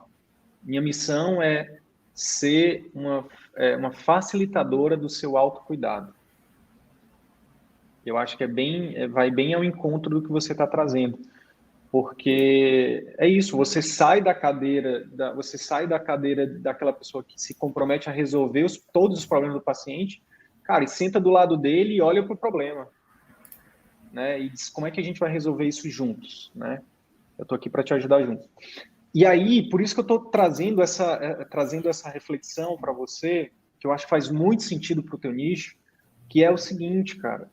minha missão é ser uma facilitadora do seu autocuidado. Eu acho que vai bem ao encontro do que você está trazendo. Porque é isso, você sai da cadeira daquela pessoa que se compromete a resolver todos os problemas do paciente, cara, e senta do lado dele e olha para o problema, né? E diz como é que a gente vai resolver isso juntos, né? Eu estou aqui para te ajudar junto. E aí, por isso que eu estou trazendo essa reflexão para você, que eu acho que faz muito sentido para o teu nicho, que é o seguinte, cara,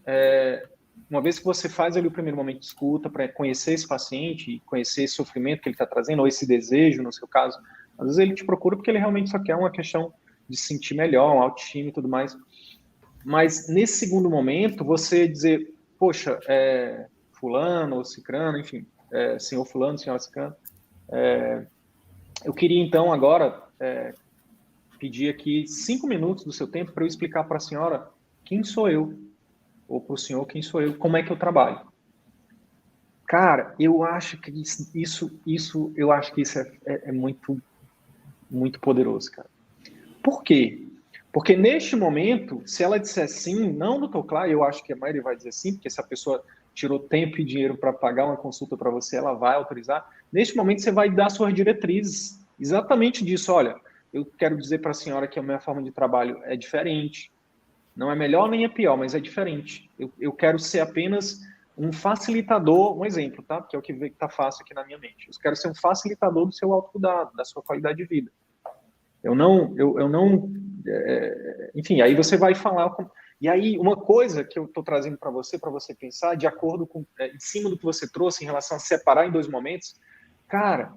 uma vez que você faz ali o primeiro momento de escuta para conhecer esse paciente e conhecer esse sofrimento que ele está trazendo, ou esse desejo, no seu caso, às vezes ele te procura porque ele realmente só quer uma questão de se sentir melhor, um autoestima e tudo mais. Mas nesse segundo momento, você dizer, poxa, fulano ou cicrano, enfim, senhor fulano, senhora cicrano, eu queria então agora pedir aqui 5 minutos do seu tempo para eu explicar para a senhora quem sou eu, ou para o senhor quem sou eu, como é que eu trabalho. Cara, eu acho que isso é muito, muito poderoso, cara. Por quê? Porque neste momento, se ela disser sim, não, doutor, claro, eu acho que a maioria vai dizer sim, porque se a pessoa tirou tempo e dinheiro para pagar uma consulta para você, ela vai autorizar. Neste momento, você vai dar suas diretrizes, exatamente disso. Olha, eu quero dizer para a senhora que a minha forma de trabalho é diferente. Não é melhor nem é pior, mas é diferente. Eu quero ser apenas um facilitador, um exemplo, tá? Porque é o que está fácil aqui na minha mente. Eu quero ser um facilitador do seu autocuidado, da sua qualidade de vida. Enfim, aí você vai falar. E aí, uma coisa que eu estou trazendo para você pensar, de acordo com, em cima do que você trouxe em relação a separar em 2 momentos, cara,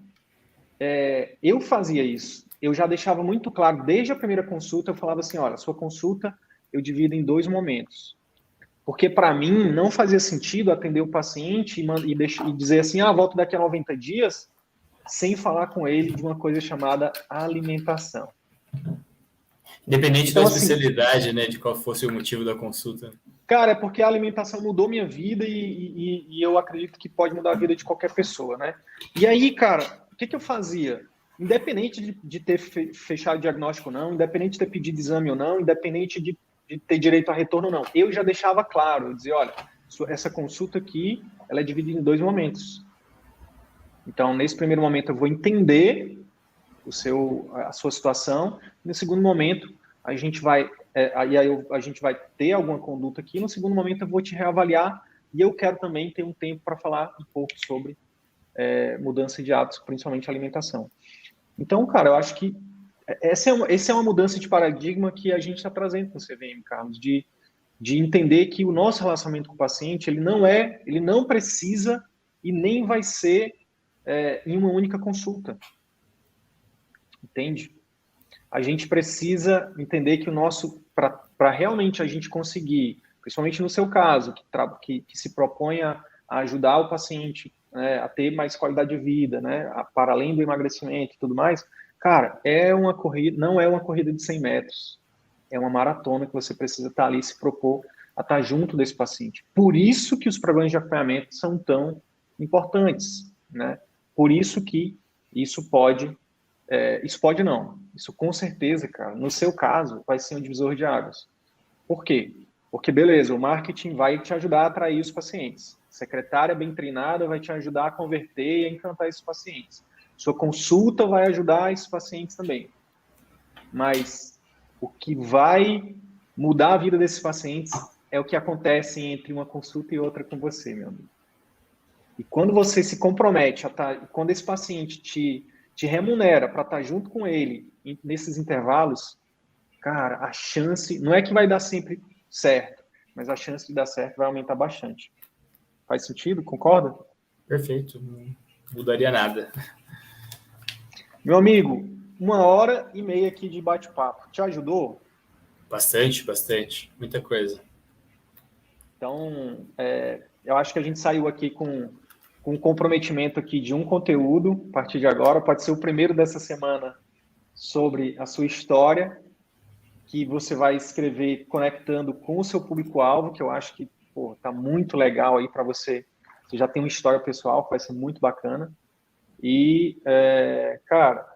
eu fazia isso. Eu já deixava muito claro, desde a primeira consulta, eu falava assim, olha, a sua consulta eu divido em 2 momentos. Porque, para mim, não fazia sentido atender o paciente e dizer assim, volto daqui a 90 dias, sem falar com ele de uma coisa chamada alimentação. Independente então, da especialidade, né, de qual fosse o motivo da consulta. Cara, é porque a alimentação mudou minha vida e eu acredito que pode mudar a vida de qualquer pessoa, né? E aí, cara, o que eu fazia? Independente de ter fechado o diagnóstico ou não, independente de ter pedido exame ou não, independente de de ter direito a retorno, não. Eu já deixava claro, eu dizia, olha, essa consulta aqui, ela é dividida em 2 momentos. Então, nesse primeiro momento, eu vou entender a sua situação. No segundo momento, a gente vai ter alguma conduta aqui. No segundo momento, eu vou te reavaliar e eu quero também ter um tempo para falar um pouco sobre mudança de hábitos, principalmente alimentação. Então, cara, eu acho que essa é uma mudança de paradigma que a gente está trazendo com o CVM, Carlos, de entender que o nosso relacionamento com o paciente, ele não precisa e nem vai ser em uma única consulta. Entende? A gente precisa entender que para realmente a gente conseguir, principalmente no seu caso, que se propõe a ajudar o paciente, né, a ter mais qualidade de vida, né, para além do emagrecimento e tudo mais, cara, não é uma corrida de 100 metros. É uma maratona que você precisa estar ali, se propor a estar junto desse paciente. Por isso que os programas de acompanhamento são tão importantes, né? Por isso que isso pode não. Isso com certeza, cara, no seu caso, vai ser um divisor de águas. Por quê? Porque, beleza, o marketing vai te ajudar a atrair os pacientes. A secretária bem treinada vai te ajudar a converter e a encantar esses pacientes. Sua consulta vai ajudar esses pacientes também. Mas o que vai mudar a vida desses pacientes é o que acontece entre uma consulta e outra com você, meu amigo. E quando você se compromete, quando esse paciente te remunera para estar junto com ele nesses intervalos, cara, a chance, não é que vai dar sempre certo, mas a chance de dar certo vai aumentar bastante. Faz sentido? Concorda? Perfeito, não mudaria nada. Meu amigo, 1h30 aqui de bate-papo. Te ajudou? Bastante, muita coisa. Então, eu acho que a gente saiu aqui com um comprometimento aqui de um conteúdo, a partir de agora, pode ser o primeiro dessa semana, sobre a sua história, que você vai escrever conectando com o seu público-alvo, que eu acho que tá muito legal aí para você. Você já tem uma história pessoal que vai ser muito bacana. E, cara,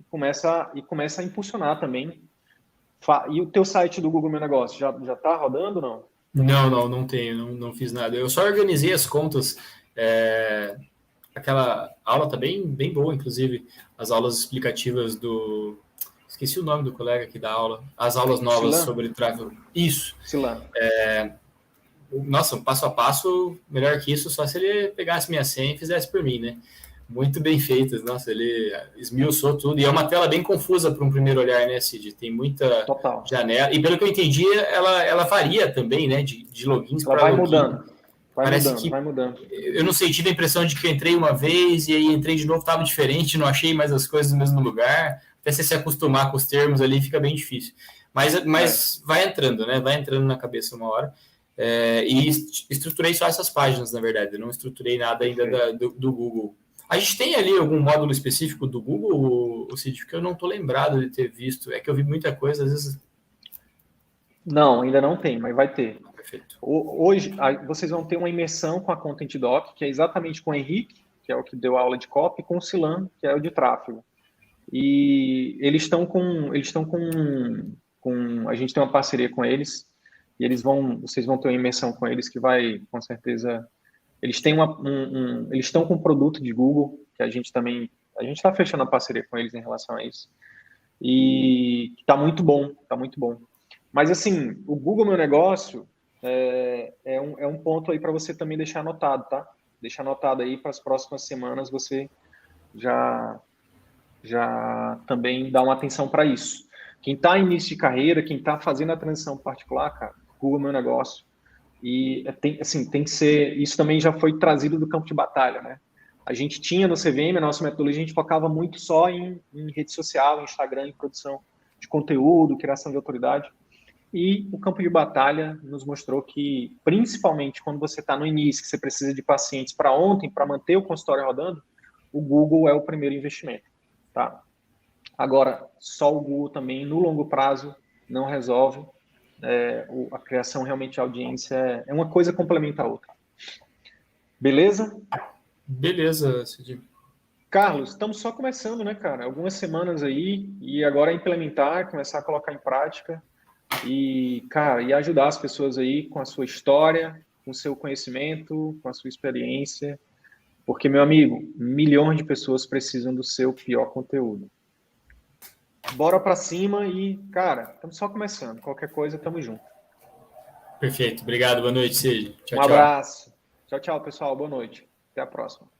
começa a impulsionar também. E o teu site do Google Meu Negócio, já tá rodando ou não? Não tenho, não fiz nada. Eu só organizei as contas. Aquela aula tá bem boa, inclusive, as aulas explicativas do... Esqueci o nome do colega que dá aula. As aulas novas Silan? sobre tráfego. Isso. Silan. Nossa, passo a passo, melhor que isso, só se ele pegasse minha senha e fizesse por mim, né? Muito bem feitas. Nossa, ele esmiuçou tudo. E é uma tela bem confusa para um primeiro olhar, né, Cid? Tem muita Total. janela. E pelo que eu entendi, ela varia também, né? De logins para login. Vai mudando. Eu não sei, tive a impressão de que eu entrei uma vez e aí entrei de novo, estava diferente, não achei mais as coisas no mesmo lugar. Até você se acostumar com os termos ali fica bem difícil. Mas vai entrando, né? Vai entrando na cabeça uma hora. E estruturei só essas páginas, na verdade. Eu não estruturei nada ainda do Google. A gente tem ali algum módulo específico do Google, Cid, que eu não estou lembrado de ter visto. É que eu vi muita coisa, às vezes... Não, ainda não tem, mas vai ter. Perfeito. Hoje, vocês vão ter uma imersão com a Content Doc, que é exatamente com o Henrique, que é o que deu aula de copy, e com o Silan, que é o de tráfego. E eles estão com a gente tem uma parceria com eles, e vocês vão ter uma imersão com eles que vai, com certeza... Eles têm eles estão com um produto de Google, que a gente está fechando a parceria com eles em relação a isso. E está muito bom. Mas, assim, o Google Meu Negócio é um ponto aí para você também deixar anotado, tá? Deixa anotado aí para as próximas semanas você já também dá uma atenção para isso. Quem está em início de carreira, quem está fazendo a transição particular, cara, Google Meu Negócio. E tem que ser... Isso também já foi trazido do campo de batalha, né? A gente tinha no CVM, a nossa metodologia, a gente focava muito só em rede social, em Instagram, em produção de conteúdo, criação de autoridade. E o campo de batalha nos mostrou que, principalmente quando você está no início, que você precisa de pacientes para ontem, para manter o consultório rodando, o Google é o primeiro investimento, tá? Agora, só o Google também, no longo prazo, não resolve. A criação realmente de audiência é uma coisa complementa a outra. Beleza? Beleza, Cid. Carlos, estamos só começando, né, cara? Algumas semanas aí, e agora é implementar, começar a colocar em prática. e, cara, e ajudar as pessoas aí com a sua história, com o seu conhecimento, com a sua experiência, porque, meu amigo, milhões de pessoas precisam do seu pior conteúdo. Bora pra cima e, cara, estamos só começando. Qualquer coisa, tamo junto. Perfeito. Obrigado. Boa noite, Cid. Tchau, Um tchau. abraço. Tchau, tchau, pessoal. Boa noite. Até a próxima.